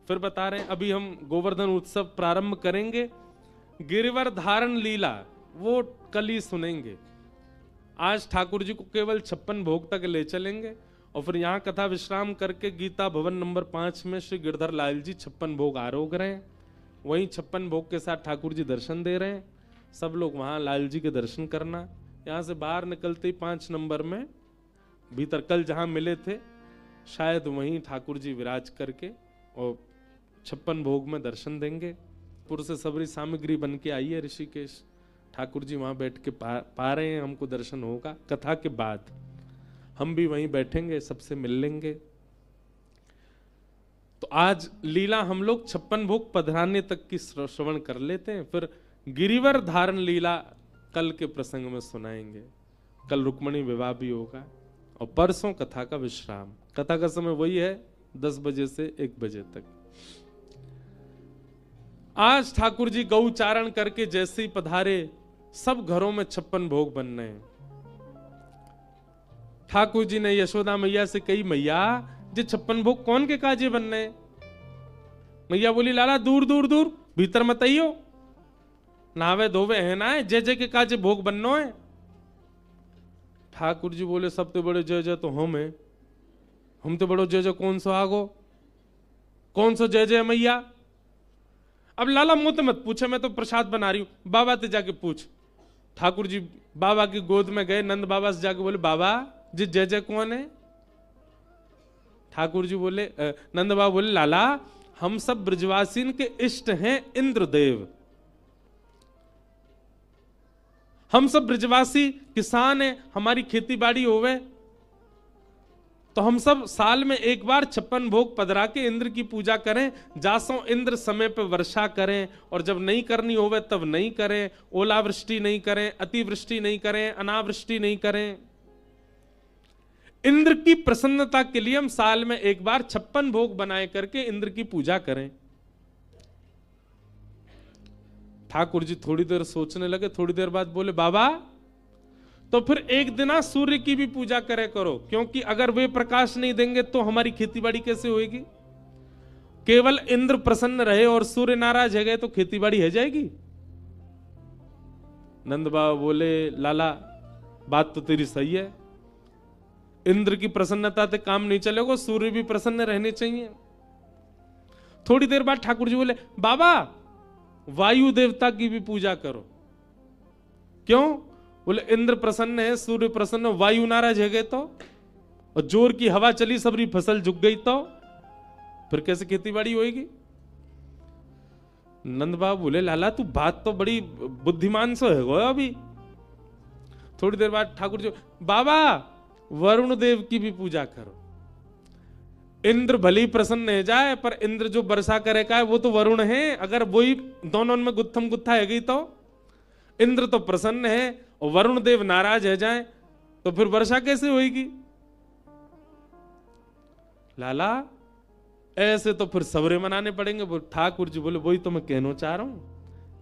फिर बता रहे हैं। अभी हम गोवर्धन उत्सव प्रारंभ करेंगे, गिरिवर धारण लीला वो कल ही सुनेंगे। आज ठाकुर जी को केवल 56 भोग तक ले चलेंगे और फिर यहाँ कथा विश्राम करके गीता भवन नंबर 5 में श्री गिरधर लाल जी 56 भोग आरोग रहे हैं। वहीं 56 भोग के साथ ठाकुर जी दर्शन दे रहे हैं। सब लोग वहां लाल जी के दर्शन करना। यहाँ से बाहर निकलते ही 5 नंबर में भीतर कल जहां मिले थे शायद वहीं ठाकुर जी विराज करके और 56 भोग में दर्शन देंगे। पुर से सबरी सामग्री बन के आई है ऋषिकेश, ठाकुर जी वहां बैठ के पा रहे हैं, हमको दर्शन होगा। कथा के बाद हम भी वहीं बैठेंगे, सबसे मिल लेंगे। तो आज लीला हम लोग 56 भोग पधराने तक की श्रवण कर लेते हैं, फिर गिरिवर धारण लीला कल के प्रसंग में सुनाएंगे। कल रुक्मणी विवाह भी होगा और परसों कथा का विश्राम। कथा का समय वही है 10 बजे से 1 बजे तक। आज ठाकुर जी गौचारण करके जैसे ही पधारे, सब घरों में 56 भोग बन रहे हैं। ठाकुर जी ने यशोदा मैया से कही, मैया जे 56 भोग कौन के काजे बन रहे हैं? मैया बोली, लाला दूर दूर दूर, भीतर मत आइयो, नावे धोवे है ना है, जय जय के काजे भोग बननो है। ठाकुर जी बोले, सबसे बड़े जय जय तो हम तो बड़ो जय जय कौन सो आगो, कौन सो जय जय मैया? अब लाला मुंह तो मत पूछे, मैं तो प्रसाद बना रही हूं, बाबा से जाके पूछ। ठाकुर जी बाबा की गोद में गए, नंद बाबा से जाके बोले, बाबा जी जय जय कौन है? ठाकुर जी बोले, नंद बाबा बोले, लाला हम सब ब्रजवासीन के इष्ट हैं इंद्रदेव। हम सब ब्रजवासी किसान हैं, हमारी खेती बाड़ी होवे तो हम सब साल में एक बार 56 भोग पधरा के इंद्र की पूजा करें, जासों इंद्र समय पर वर्षा करें, और जब नहीं करनी होवे तब नहीं करें, ओलावृष्टि नहीं करें, अतिवृष्टि नहीं करें, अनावृष्टि नहीं करें। इंद्र की प्रसन्नता के लिए हम साल में एक बार 56 भोग बनाए करके इंद्र की पूजा करें। ठाकुर जी थोड़ी देर सोचने लगे, थोड़ी देर बाद बोले, बाबा तो फिर एक दिन सूर्य की भी पूजा करे करो, क्योंकि अगर वे प्रकाश नहीं देंगे तो हमारी खेतीबाड़ी कैसे होगी? केवल इंद्र प्रसन्न रहे और सूर्य नाराज है गए तो खेतीबाड़ी है जाएगी? नंद बाबा बोले, लाला बात तो तेरी सही है, इंद्र की प्रसन्नता से काम नहीं चलेगा, सूर्य भी प्रसन्न रहने चाहिए। थोड़ी देर बाद ठाकुर जी बोले, बाबा वायु देवता की भी पूजा करो। क्यों? बोले, इंद्र प्रसन्न है, सूर्य प्रसन्न, वायु नाराज है गए तो, और जोर की हवा चली, सबरी फसल झुक गई तो फिर कैसे खेतीबाड़ी होगी? नंद बाबा बोले, लाला तू बात तो बड़ी बुद्धिमान सो है गो। अभी थोड़ी देर बाद ठाकुर जी, बाबा वरुण देव की भी पूजा करो। इंद्र भले ही प्रसन्न है जाए, पर इंद्र जो वर्षा करेगा है वो तो वरुण है। अगर वही दोनों में गुत्थम गुत्था है गई तो इंद्र तो प्रसन्न है और वरुण देव नाराज है जाए तो फिर वर्षा कैसे होगी? लाला ऐसे तो फिर सवरे मनाने पड़ेंगे। वो ठाकुर जी बोले, वही तो मैं कहना चाह रहा हूं,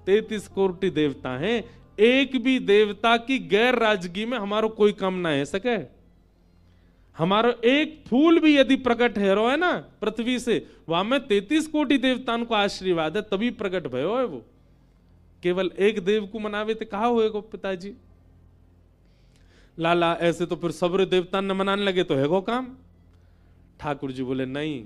33 कोटि देवता हैं, एक भी देवता की गैर राजगी में हमारो कोई काम ना है सके। हमारो एक फूल भी यदि प्रकट है रो है ना पृथ्वी से, वहां में 33 कोटि देवताओं को आशीर्वाद है, तभी प्रकट भयो है वो। केवल एक देव को मनावे तो कहा होएगो पिताजी? लाला ऐसे तो फिर सब्र देवता न मनाने लगे तो है गो काम। ठाकुर जी बोले, नहीं,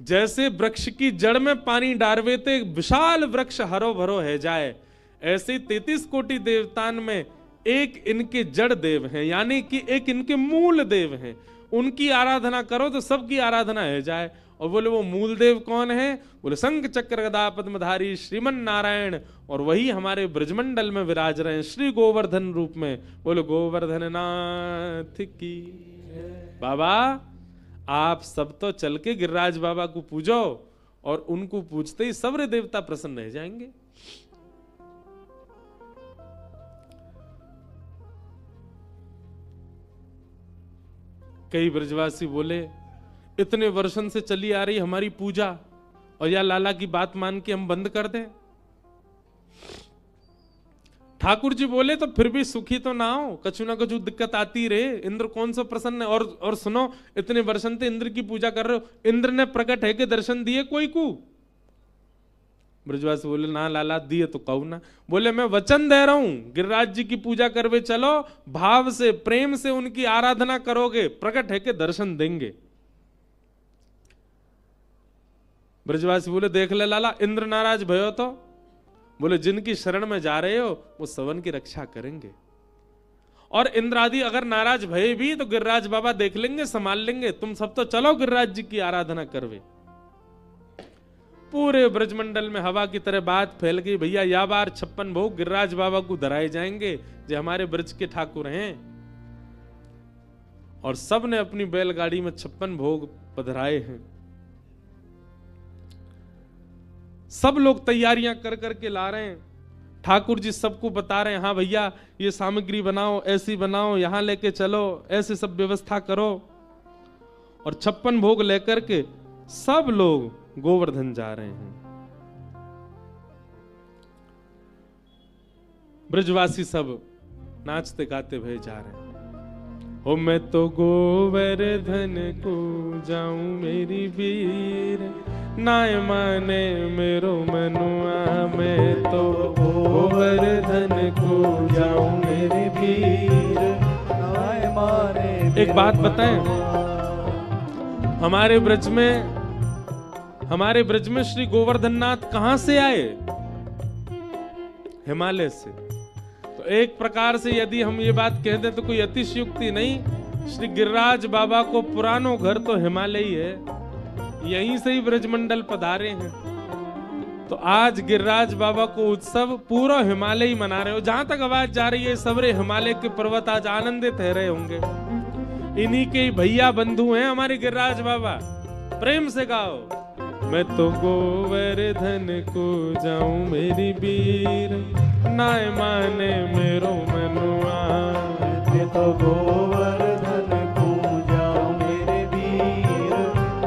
जैसे वृक्ष की जड़ में पानी डारवे ते विशाल वृक्ष हरो भरो है जाए, ऐसे ही 33 कोटि देवतान में एक इनके जड़ देव हैं, यानी कि एक इनके मूल देव हैं। उनकी आराधना करो तो सबकी आराधना है जाए। और बोले, वो मूल देव कौन है? बोले, शंख चक्र गदा पद्मधारी श्रीमन नारायण, और वही हमारे ब्रजमंडल में विराज रहे हैं श्री गोवर्धन रूप में। बोले, गोवर्धन नाथ की। बाबा आप सब तो चल के गिरिराज बाबा को पूजो, और उनको पूजते ही सब्र देवता प्रसन्न रह जाएंगे। कई ब्रजवासी बोले, इतने वर्षन से चली आ रही हमारी पूजा, और या लाला की बात मान के हम बंद कर दें? ठाकुर जी बोले तो फिर भी सुखी तो ना हो, कछु ना कछु दिक्कत आती रहे। इंद्र कौन सा प्रसन्न है? और सुनो, इतने वर्षन से इंद्र की पूजा कर रहे हो, इंद्र ने प्रकट है के दर्शन दिए कोई को? ब्रजवासी बोले ना लाला दिए तो कहू ना। बोले मैं वचन दे रहा हूं, गिरिराज जी की पूजा करवे चलो, भाव से प्रेम से उनकी आराधना करोगे, प्रकट है के दर्शन देंगे। ब्रजवासी बोले देख ले लाला, इंद्र नाराज भयो तो? बोले जिनकी शरण में जा रहे हो वो सवन की रक्षा करेंगे, और इंद्र आदि अगर नाराज भये भी तो गिरिराज बाबा देख लेंगे, संभाल लेंगे। तुम सब तो चलो गिरिराज जी की आराधना करवे। पूरे ब्रजमंडल में हवा की तरह बात फैल गई, भैया या बार 56 भोग गिरिराज बाबा को धराए जाएंगे, जो हमारे ब्रज के ठाकुर हैं। और सब ने अपनी बैलगाड़ी में 56 भोग पधराए हैं। सब लोग तैयारियां कर करके ला रहे हैं। ठाकुर जी सबको बता रहे हैं, हाँ भैया ये सामग्री बनाओ, ऐसी बनाओ, यहां लेके चलो, ऐसे सब व्यवस्था करो। और 56 भोग लेकर के सब लोग गोवर्धन जा रहे हैं। ब्रजवासी सब नाचते गाते भय जा रहे हैं। हो मैं तो गोवर्धन को जाऊं मेरी वीर, नाय माने मेरो मनुआ। मैं तो गोवर्धन को जाऊं मेरी वीर, नाय माने। एक बात बताएं, हमारे ब्रज में श्री गोवर्धन नाथ कहां से आए? हिमालय से। तो एक प्रकार से यदि हम ये बात कह दें तो कोई अतिशयोक्ति नहीं। श्री गिरिराज बाबा को पुरानो घर तो हिमालय ही है, यहीं से ही ब्रजमंडल पधारे हैं। तो आज गिरिराज बाबा को उत्सव पूरा हिमालय ही मना रहे हो। जहां तक आवाज जा रही है, सबरे हिमालय के पर्वत आज आनंदित रह रहे होंगे। इन्हीं के ही भैया बंधु हैं हमारे गिरिराज बाबा। प्रेम से गाओ, मैं तो गोवर्धन को जाऊं मेरी वीर, नाय माने मेरो मनुआ। मैं तो गोवर्धन को जाऊं मेरे वीर,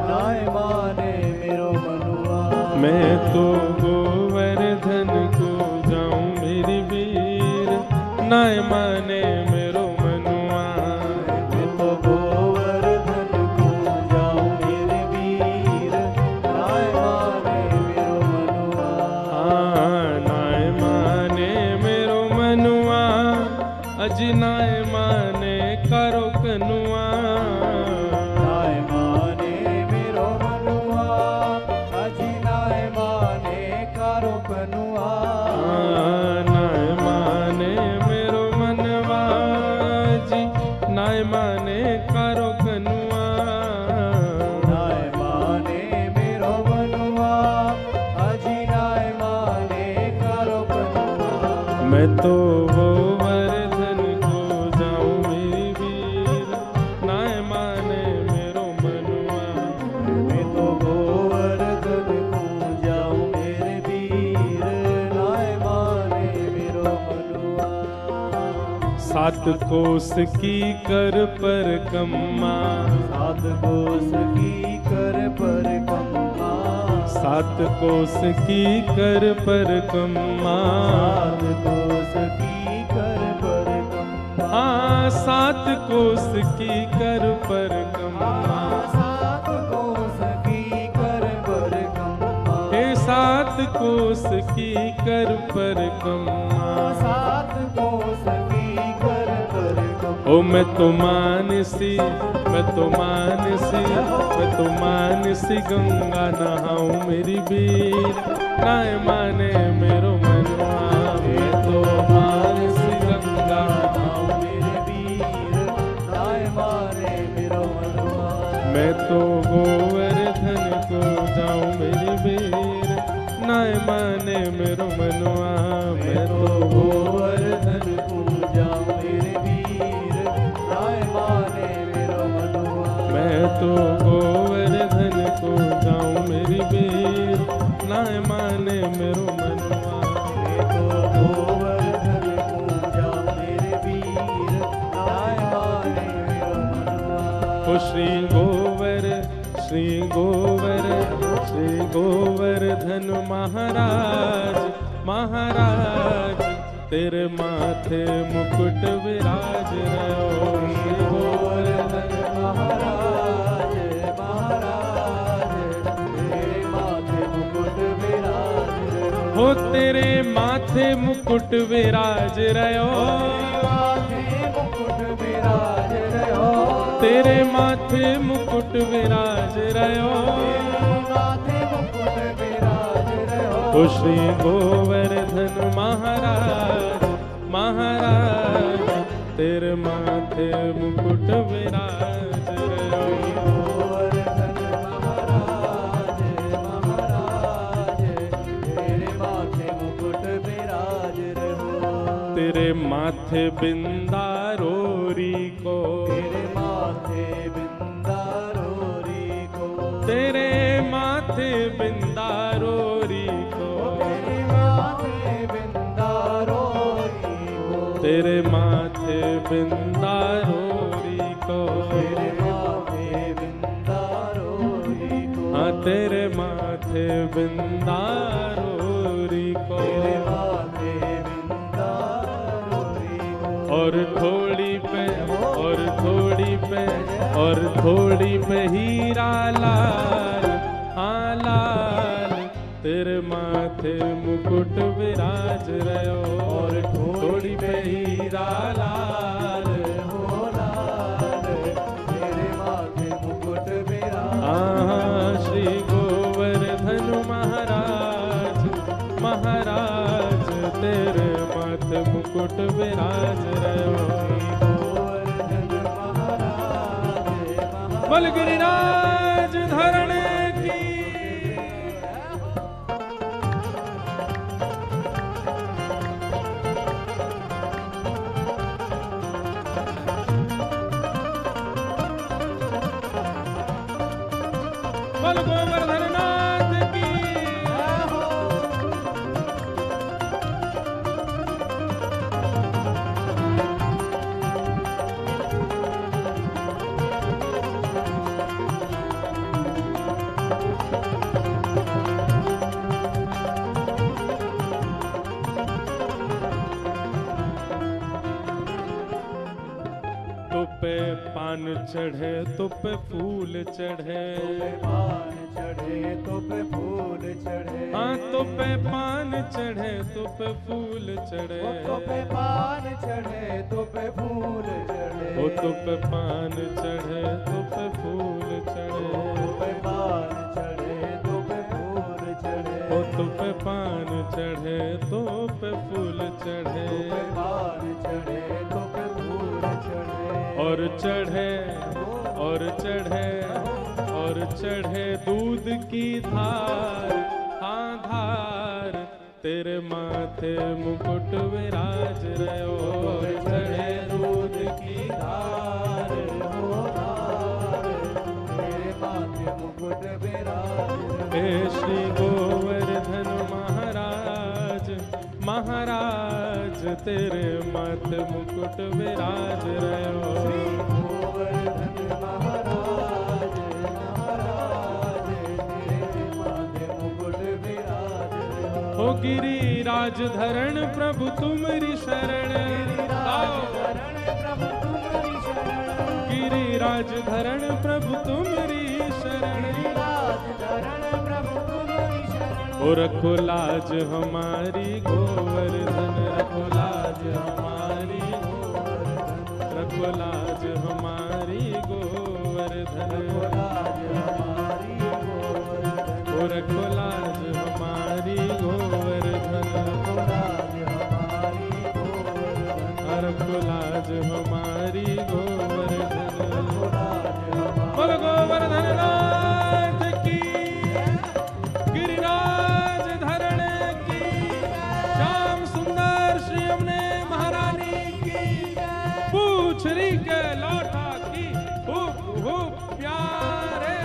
नाय माने मेरो मनुआ। मैं तो गोवर्धन को जाऊं मेरी वीर, नाय माने मेरो मनुआ। मैं तो गोवर्धन को जाऊं मेरे वीर, नाय माने मेरो मनुआ। नाय माने मेरो मनुआ, अजी नाय माने करो कनुआ। नाय माने मेरो मनुआ, अजी नाय माने करो कनुआ। नाय माने मेरो मनवा, जी नाय माने करो कनुआ। नाय माने मेरो मनुआ, अजी नाय माने करो कनुआ। मैं तो गोवर्धन को जाऊं मेरी वीर, नाय माने मेरो मनुआ। मैं तो गोवर्धन को जाऊं मेरे वीर, नाय माने मेरो मनुआ। 7 कोस की कर पर कम्मा, 7 कोस की कर पर कम्मा। 7 कोस की कर पर कम्मा, 7 कोस की कर पर कम्मा। हाँ 7 कोस की कर पर कम्मा, 7 कोस की कर पर कम्मा। हे 7 कोस की कर पर कम्मा, 7 कोस की कर पर कम्मा। ओ मैं तो मानसी, मैं तो मानसी, मैं तो मानसी गंगा नहाऊं मेरी वीर, नाय माने मेरो मनुआ। मैं तो मानसी गंगा नहाऊं मेरे वीर, नाय माने मेरो मनुआ। मैं तो गोवर्धन को जाऊं मेरी वीर, नाय माने मेरो मनुआ। मैं तो गोवर्धन को जाऊं मेरे वीर, नाय माने मेरो मनुआ। मैं तो गोवर्धन को जाऊं मेरी वीर, नाय माने मेरो मनुआ। मैं तो गोवर्धन को जाऊं मेरे वीर, नाय माने मेरो मनुआ। श्री महाराज महाराज तेरे माथे मुकुट विराज रहो। श्री गोवर्धन महाराज महाराज तेरे माथे मुकुट विराज रहो। हो तेरे माथे मुकुट विराज रहो। माथे मुकुट विराज रहो। तेरे माथे मुकुट विराज रहो। माथे मुकुट विराज रहो। ओ श्री गोवर्धन महाराज महाराज तेरे माथे मुकुट विराज रहो। गोवर्धन महाराज महाराज तेरे माथे मुकुट विराज रहो। तेरे माथे बिंदारोरी को। तेरे माथे बिंदारोरी को। तेरे माथे बिंदारोरी को। तेरे माथे बिंदारोरी को। तेरे माथे बिंदारोरी को। तेरे माथे बिंदारोरी को। हाँ तेरे माथे बिंदारोरी को। तेरे माथे बिंदारोरी को। और थोड़ी पे और थोड़ी पे और थोड़ी पे हीरा लाल हाँ लाल तेरे माथे मुकुट विराज रहो। और थोड़ी पे हीरा लाल हो लाल तेरे माथे मुकुट विराज। श्री गोवर्धन महाराज महाराज तेरे माथे मुकुट विराज रहो। गोवर्धन महाराज बल गिरिराज धरण की। बल गोवर्धन नाथ की। तो पे पान चढ़े तो पे फूल चढ़े। पान चढ़े तो पे फूल चढ़े। हाँ तो पे पान चढ़े तो पे फूल चढ़े। तो पे पान चढ़े तो पे फूल चढ़े। ओ तो पे पान चढ़े तो पे फूल चढ़े। तो पे पान चढ़े तो पे फूल चढ़े। ओ तो पे पान चढ़े तो पे फूल चढ़े। तो पे पान चढ़े तो पे फूल चढ़े। और चढ़े और चढ़े और चढ़े दूध की धार हाँ धार तेरे माथे मुकुट विराज रहो। और चढ़े दूध की धार हो धार तेरे माथे मुकुट विराज। हे श्री गोवर्धन महाराज महाराज तेरे माथे मुकुट विराज रहो। गोवर्धन महाराज महाराज तेरे माथे मुकुट विराज। हो गिरिराज धरण प्रभु तुम्हारी शरण। आओ। गिरिराज धरण प्रभु तुम्हारी शरण। ओ रखो लाज हमारी गोवर्धन रखो लाज हमारी गोवर्धन रखो लाज हमारी गोवर्धन ओ रखो लाज हमारी गोवर्धन रखो लाज हमारी गोवर्धन। बोल गोवर्धन नाथ की। गिरिराज धरण की। श्याम सुंदर श्री यमुने महारानी की। पूछरी के लौटा की हुप हुप प्यारे।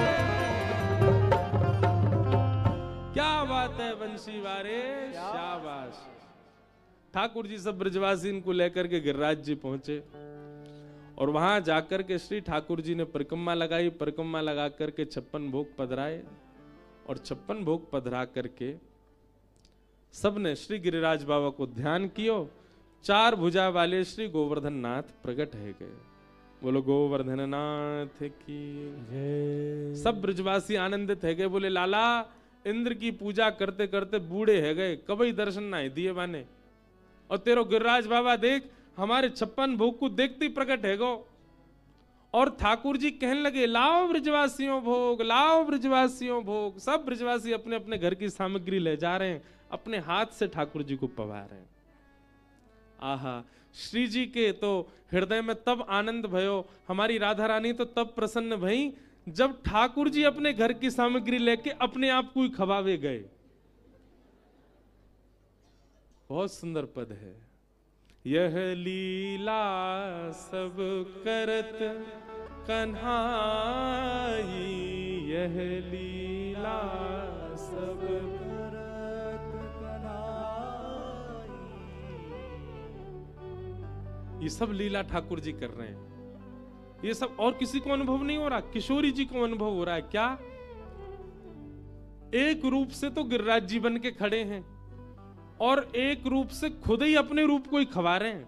क्या बात है बंसी वारे शाबाश। ठाकुर जी सब ब्रजवासी इनको लेकर के गिरिराज जी पहुंचे और वहां जाकर के श्री ठाकुर जी ने परिक्रमा लगाई। परिक्रमा लगा करके 56 भोग पधराए और 56 भोग पधरा करके सबने श्री गिरिराज बाबा को ध्यान कियो। 4 भुजा वाले श्री गोवर्धन नाथ प्रकट है गए। बोलो गोवर्धन नाथ की जय। सब ब्रजवासी आनंदित है गए। बोले लाला इंद्र की पूजा करते करते बूढ़े है गए, कभी दर्शन ना दिए बाने, और तेरो गिरिराज बाबा देख हमारे 56 भोग को देखते ही प्रकट है गो। और ठाकुर जी कहने लगे लाओ ब्रजवासियों भोग, लाओ ब्रजवासियों भोग। सब ब्रजवासी अपने अपने घर की सामग्री ले जा रहे हैं, अपने हाथ से ठाकुर जी को पवा रहे हैं। आहा, श्री जी के तो हृदय में तब आनंद भयो, हमारी राधा रानी तो तब प्रसन्न भई जब ठाकुर जी अपने घर की सामग्री लेके अपने आप को ही खवावे गए। बहुत सुंदर पद है। यह लीला सब करत कन्हाई, यह लीला सब करत कन्हाई। ये सब लीला ठाकुर जी कर रहे हैं। ये सब और किसी को अनुभव नहीं हो रहा, किशोरी जी को अनुभव हो रहा है। क्या एक रूप से तो गिरिराज जी बन के खड़े हैं और एक रूप से खुद ही अपने रूप को ही खवा रहे हैं।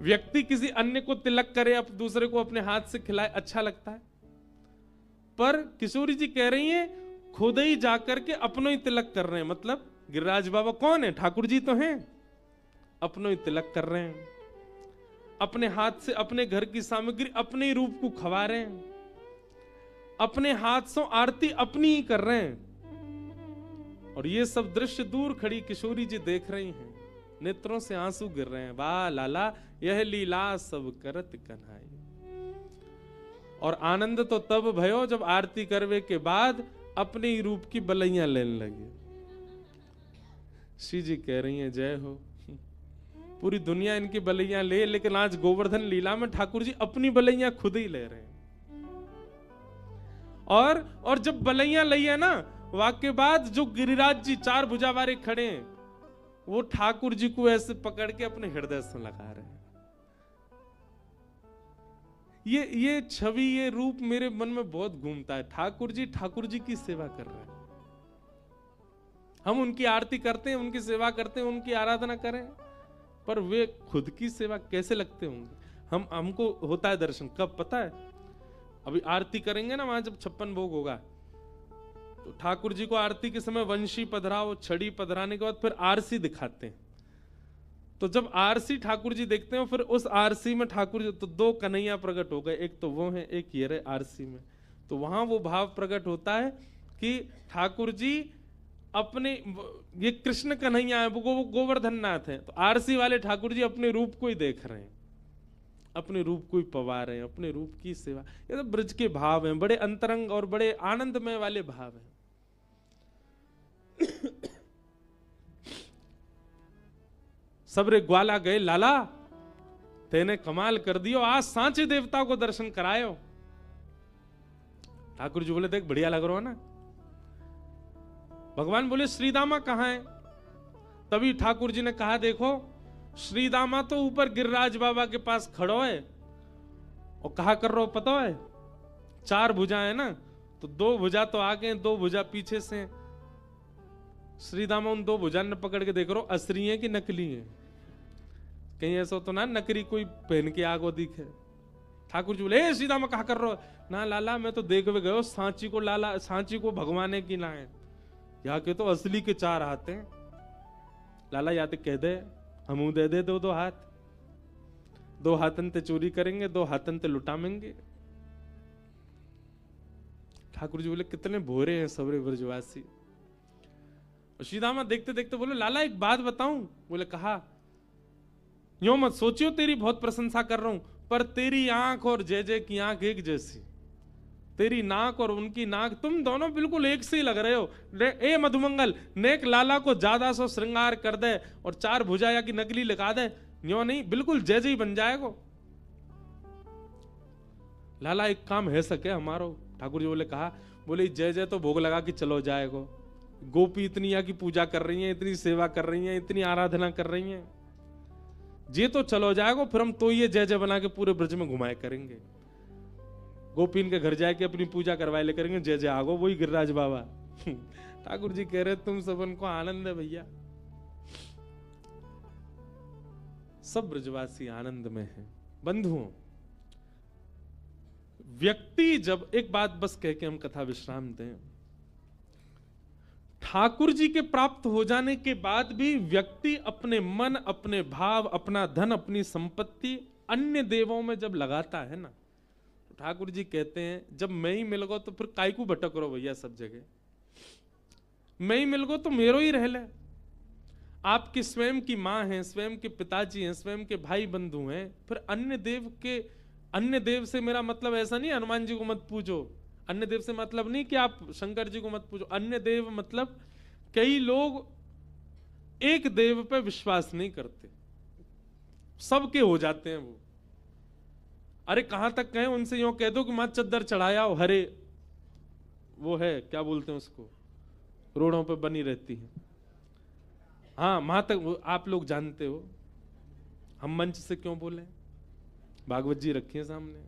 व्यक्ति किसी अन्य को तिलक करे, अब दूसरे को अपने हाथ से खिलाए, अच्छा लगता है। पर किशोरी जी कह रही हैं खुद ही जाकर के अपनों ही तिलक कर रहे हैं। मतलब गिरिराज बाबा कौन है? ठाकुर जी तो हैं, अपनों ही तिलक कर रहे हैं। अपने हाथ से अपने घर की सामग्री अपने ही रूप को खवा रहे हैं, अपने हाथ से आरती अपनी ही कर रहे हैं। और ये सब दृश्य दूर खड़ी किशोरी जी देख रही हैं, नेत्रों से आंसू गिर रहे हैं। वाह लाला यह लीला सब करत कन्हाई। और आनंद तो तब भयो जब आरती करवे के बाद अपने ही रूप की बलैया लेने लगे। श्री जी कह रही हैं जय हो। पूरी दुनिया इनकी बलैया ले, लेकिन आज गोवर्धन लीला में ठाकुर जी अपनी बलैया खुद ही ले रहे हैं। और जब बलैया ली है ना, वाक्य बाद जो गिरिराज जी 4 भुजा वाले खड़े हैं, वो ठाकुर जी को ऐसे पकड़ के अपने हृदय से लगा रहे हैं। ये छवि, ये रूप मेरे मन में बहुत घूमता है। ठाकुर जी की सेवा कर रहे हैं। हम उनकी आरती करते हैं, उनकी सेवा करते हैं, उनकी आराधना करें, पर वे खुद की सेवा कैसे लगते होंगे। हमको होता है दर्शन कब पता है? अभी आरती करेंगे ना, वहां जब 56 भोग होगा तो ठाकुर जी को आरती के समय वंशी पधराओ, छड़ी पधराने के बाद फिर आरसी दिखाते हैं। तो जब आरसी ठाकुर जी देखते हैं, फिर उस आरसी में ठाकुर जी तो 2 कन्हैया प्रकट हो गए, एक तो वो है, एक ये रहे आरसी में। तो वहां वो भाव प्रकट होता है कि ठाकुर जी अपने, ये कृष्ण कन्हैया है, वो गोवर्धन नाथ है, तो आरसी वाले ठाकुर जी अपने रूप को ही देख रहे हैं, अपने रूप को ही पवा रहे हैं, अपने रूप की सेवा। ये तो ब्रज के भाव हैं, बड़े अंतरंग और बड़े आनंदमय वाले भाव हैं। सबरे ग्वाला गए, लाला तेने कमाल कर दियो, आज सांचे देवता को दर्शन करायो। ठाकुर जी बोले देख बढ़िया लग रहा है ना। भगवान बोले श्रीदामा कहां है? तभी ठाकुर जी ने कहा देखो श्रीदामा तो ऊपर गिरिराज बाबा के पास खड़ो है, और कहा कर रहा हो पता है? 4 भुजा है ना, तो 2 भुजा तो आगे, 2 भुजा पीछे से। श्रीदामा उन 2 भुजा ने पकड़ के देख रहा हो असली है कि नकली है, कहीं ऐसा तो ना नकली कोई पहन के आगो दिखे। ठाकुर जी बोले श्रीदामा कहा कर रहा हो? ना लाला मैं तो देखवे गयो सांची को, लाला सांची को भगवाने की ना है, यहाँ के तो असली के 4 हाथ हैं। लाला या तो कह दे हमू दे दे 2 हाथ, 2 हाथन ते चोरी करेंगे, 2 हाथन ते लुटामेंगे। ठाकुर जी बोले कितने भोरे हैं सबरे ब्रजवासी। श्रीदामा देखते देखते बोले लाला एक बात बताऊं? बोले कहा। यो मत सोचियो तेरी बहुत प्रशंसा कर रहा हूं, पर तेरी आंख और जय जय की आंख एक जैसी, तेरी नाक और उनकी नाक, तुम दोनों बिल्कुल एक से ही लग रहे हो। ए मधुमंगल, नेक लाला को ज्यादा सो श्रृंगार कर दे और 4 भुजा या की नकली लगा दे, यो नहीं बिल्कुल जय जय बन जाएगा। लाला एक काम है सके हमारो। ठाकुर जी बोले कहा। बोले जय जय तो भोग लगा के चलो जाएगो, गोपी इतनी यहाँ की पूजा कर रही हैं, इतनी सेवा कर रही हैं, इतनी आराधना कर रही हैं, जे तो चलो जाएगो, फिर हम तो ये जय जय बना के पूरे ब्रज में घुमाए करेंगे। गोपीन के घर जाके अपनी पूजा करवाए ले करेंगे, जय जय आगो वही गिरिराज बाबा। ठाकुर जी कह रहे तुम सबन को आनंद है भैया, सब ब्रजवासी आनंद में हैं। बंधुओं, व्यक्ति जब, एक बात बस कह के हम कथा विश्राम दें, ठाकुर जी के प्राप्त हो जाने के बाद भी व्यक्ति अपने मन, अपने भाव, अपना धन, अपनी संपत्ति अन्य देवों में जब लगाता है ना, तो ठाकुर जी कहते हैं जब मैं ही मिल गो तो फिर काय को भटक रहो भैया सब जगह, मैं ही मिल गो तो मेरो ही रह ले। आपकी स्वयं की मां है, स्वयं के पिताजी हैं, स्वयं के भाई बंधु हैं, फिर अन्य देव से मेरा मतलब ऐसा नहीं हनुमान जी को मत पूजो, अन्य देव से मतलब नहीं कि आप शंकर जी को मत पूजो, अन्य देव मतलब कई लोग एक देव पे विश्वास नहीं करते, सबके हो जाते हैं वो। अरे कहां तक कहें, उनसे यूं कह दो कि मां चद्दर चढ़ाया हरे, वो है क्या बोलते हैं उसको, रोडों पे बनी रहती है, हाँ वहां तक आप लोग जानते हो, हम मंच से क्यों बोले, भागवत जी रखिए सामने।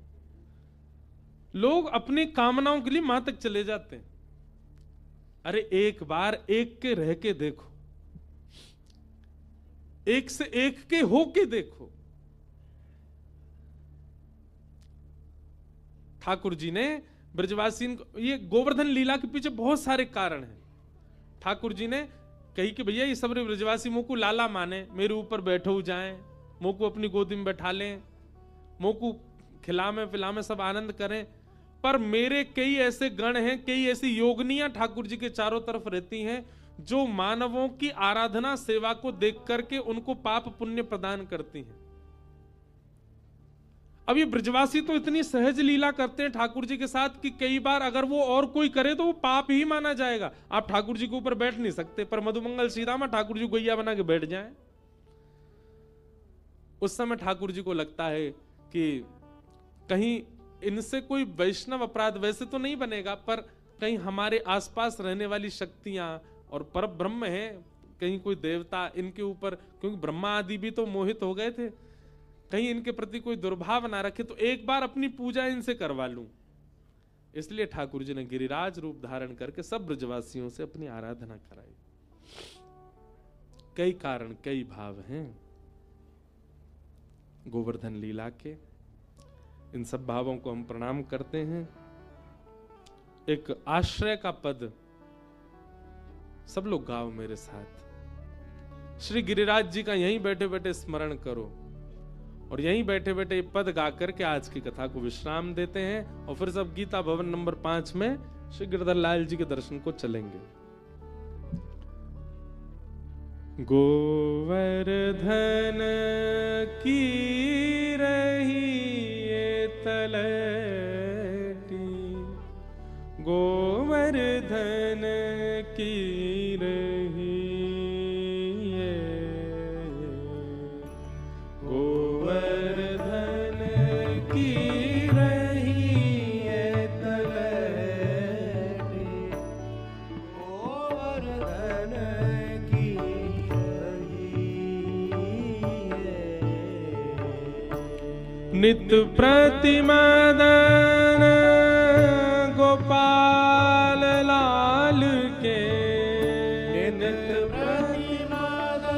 लोग अपनी कामनाओं के लिए वहां तक चले जाते हैं। अरे एक बार एक के रह के देखो, एक से एक के हो के देखो। ठाकुर जी ने ब्रजवासी, ये गोवर्धन लीला के पीछे बहुत सारे कारण हैं। ठाकुर जी ने कही कि भैया ये सब ब्रजवासी मुंह को लाला माने, मेरे ऊपर बैठे हो जाएं, मुंह को अपनी गोदी में बैठा लें, मुंह को खिलामे पिलामे सब आनंद करें, पर मेरे कई ऐसे गण हैं, कई ऐसी योगनियां ठाकुर जी के चारों तरफ रहती हैं जो मानवों की आराधना सेवा को देख करके उनको पाप पुण्य प्रदान करती हैं। अब ये ब्रजवासी तो इतनी सहज लीला करते हैं ठाकुर जी के साथ कि कई बार अगर वो और कोई करे तो वो पाप ही माना जाएगा। आप ठाकुर जी के ऊपर बैठ नहीं सकते, पर मधुमंगल श्रीरामा ठाकुर जी गैया बना के बैठ जाएं। उस समय ठाकुर जी को लगता है कि कहीं इनसे कोई वैष्णव अपराध वैसे तो नहीं बनेगा, पर कहीं हमारे आसपास रहने वाली शक्तियां और पर ब्रह्म है, कहीं कोई देवता इनके ऊपर, क्योंकि ब्रह्मा आदि भी तो मोहित हो गए थे, कहीं इनके प्रति कोई दुर्भाव ना रखे, तो एक बार अपनी पूजा इनसे करवा लूं। इसलिए ठाकुर जी ने गिरिराज रूप धारण करके सब ब्रजवासियों से अपनी आराधना कराई। कई कारण, कई भाव हैं गोवर्धन लीला के, इन सब भावों को हम प्रणाम करते हैं। एक आश्रय का पद सब लोग गाओ मेरे साथ। श्री गिरिराज जी का यहीं बैठे बैठे स्मरण करो और यहीं बैठे बैठे पद गा करके आज की कथा को विश्राम देते हैं और फिर सब गीता भवन नंबर 5 में श्री गिरधर लाल जी के दर्शन को चलेंगे। गोवर्धन की रही ये तलटी, गोवर्धन की रही ये, गोवर्धन की रही ये तलटी, गोवर्धन की नित प्रतिमदन गोपाल लाल के, नित प्रतिमदन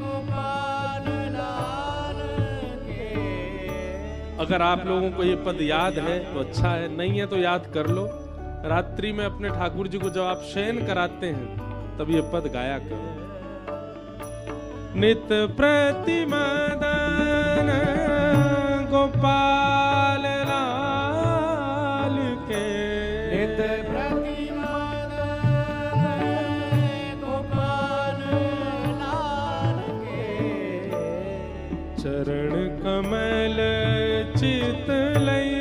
गोपाल लाल के। अगर आप लोगों को ये पद याद है तो अच्छा है, नहीं है तो याद कर लो। रात्रि में अपने ठाकुर जी को जब आप शयन कराते हैं तब ये पद गाया करो। नित प्रतिमदन गोपाल लाल के, नित प्रतिमदन गोपाल लाल के। चरण कमल चित लई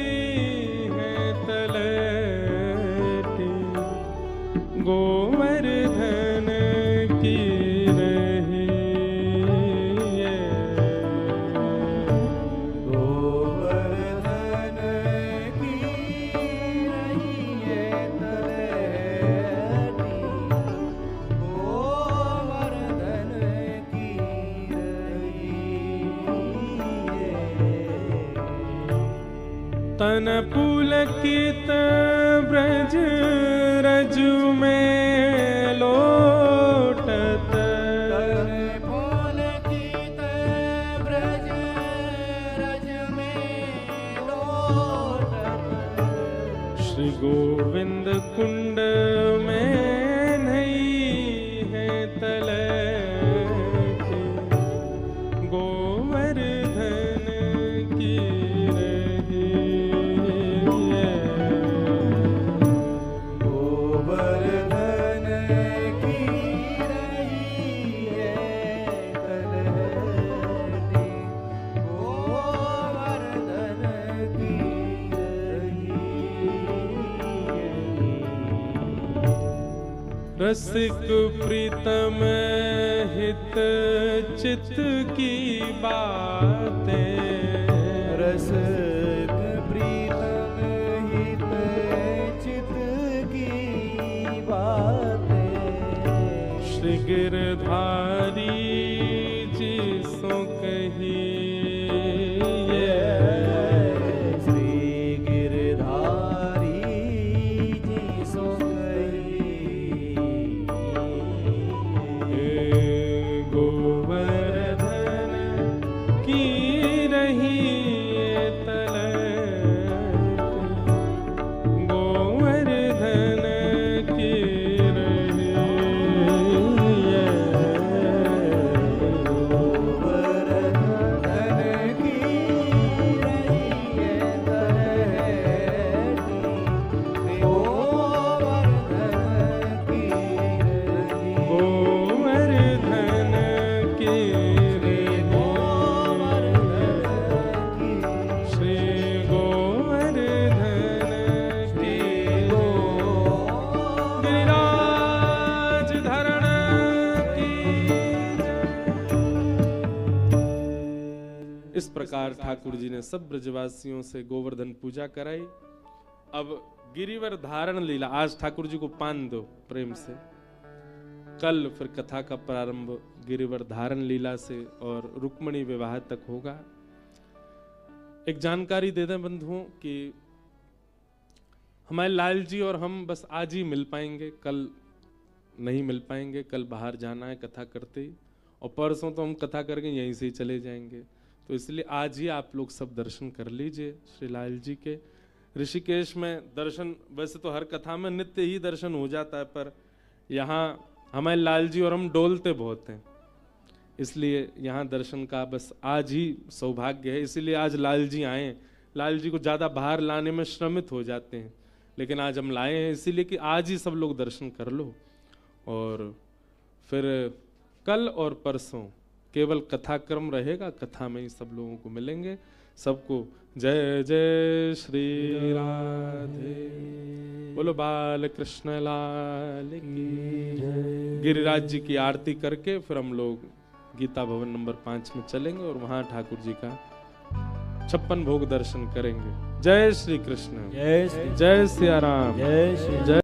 है तलटी, गोवर्धन की रही ये, गोवर्धन की रही ये तलटी, गोवर्धन की रही ये। तन पुलकित ब्रज रजु में लोटत, तन पुलकित ब्रज रज में लोटत, श्री गोविंद कुंड में नहीं है तलैट, गोवर्धन की रही है, गोवर्धन की रही है तलहटी, गोवर्धन की रही है। रसिक प्रीतम हित चित की बातें, रसिक प्रीतम हित चित की बातें, श्री गिरधारी जी सो कही श्री गिरधारी जी सो कही, गोवर्धन की रही तलैट, गोवर्धन की रही है, गोवर्धन की रही है तलहटी, गोवर्धन की रही, गोवर्धन की श्री गोवर्धन की गिरिराज धरण की। इस प्रकार ठाकुर जी ने सब ब्रजवासियों से गोवर्धन पूजा कराई। अब गिरिवर धारण लीला, आज ठाकुर जी को पान दो प्रेम से। कल फिर कथा का प्रारंभ गिरिवर धारण लीला से और रुक्मणी विवाह तक होगा। एक जानकारी दे दें बंधुओं कि हमारे लाल जी और हम बस आज ही मिल पाएंगे, कल नहीं मिल पाएंगे। कल बाहर जाना है कथा करते ही, और परसों तो हम कथा करके यहीं से ही चले जाएंगे। तो इसलिए आज ही आप लोग सब दर्शन कर लीजिए श्री लाल जी के। ऋषिकेश में दर्शन वैसे तो हर कथा में नित्य ही दर्शन हो जाता है, पर यहाँ हमारे लाल जी और हम डोलते बहुत हैं, इसलिए यहाँ दर्शन का बस आज ही सौभाग्य है। इसीलिए आज लाल जी आए। लाल जी को ज़्यादा बाहर लाने में श्रमित हो जाते हैं, लेकिन आज हम लाए हैं इसीलिए कि आज ही सब लोग दर्शन कर लो। और फिर कल और परसों केवल कथा क्रम रहेगा, कथा में ही सब लोगों को मिलेंगे। सबको जय जय श्री राधे, बोलो बाल कृष्ण लाल की जय। गिरिराज जी की आरती करके फिर हम लोग गीता भवन नंबर 5 में चलेंगे और वहां ठाकुर जी का 56 भोग दर्शन करेंगे। जय श्री कृष्ण, जय श्री जय सिया राम, जय श्री जय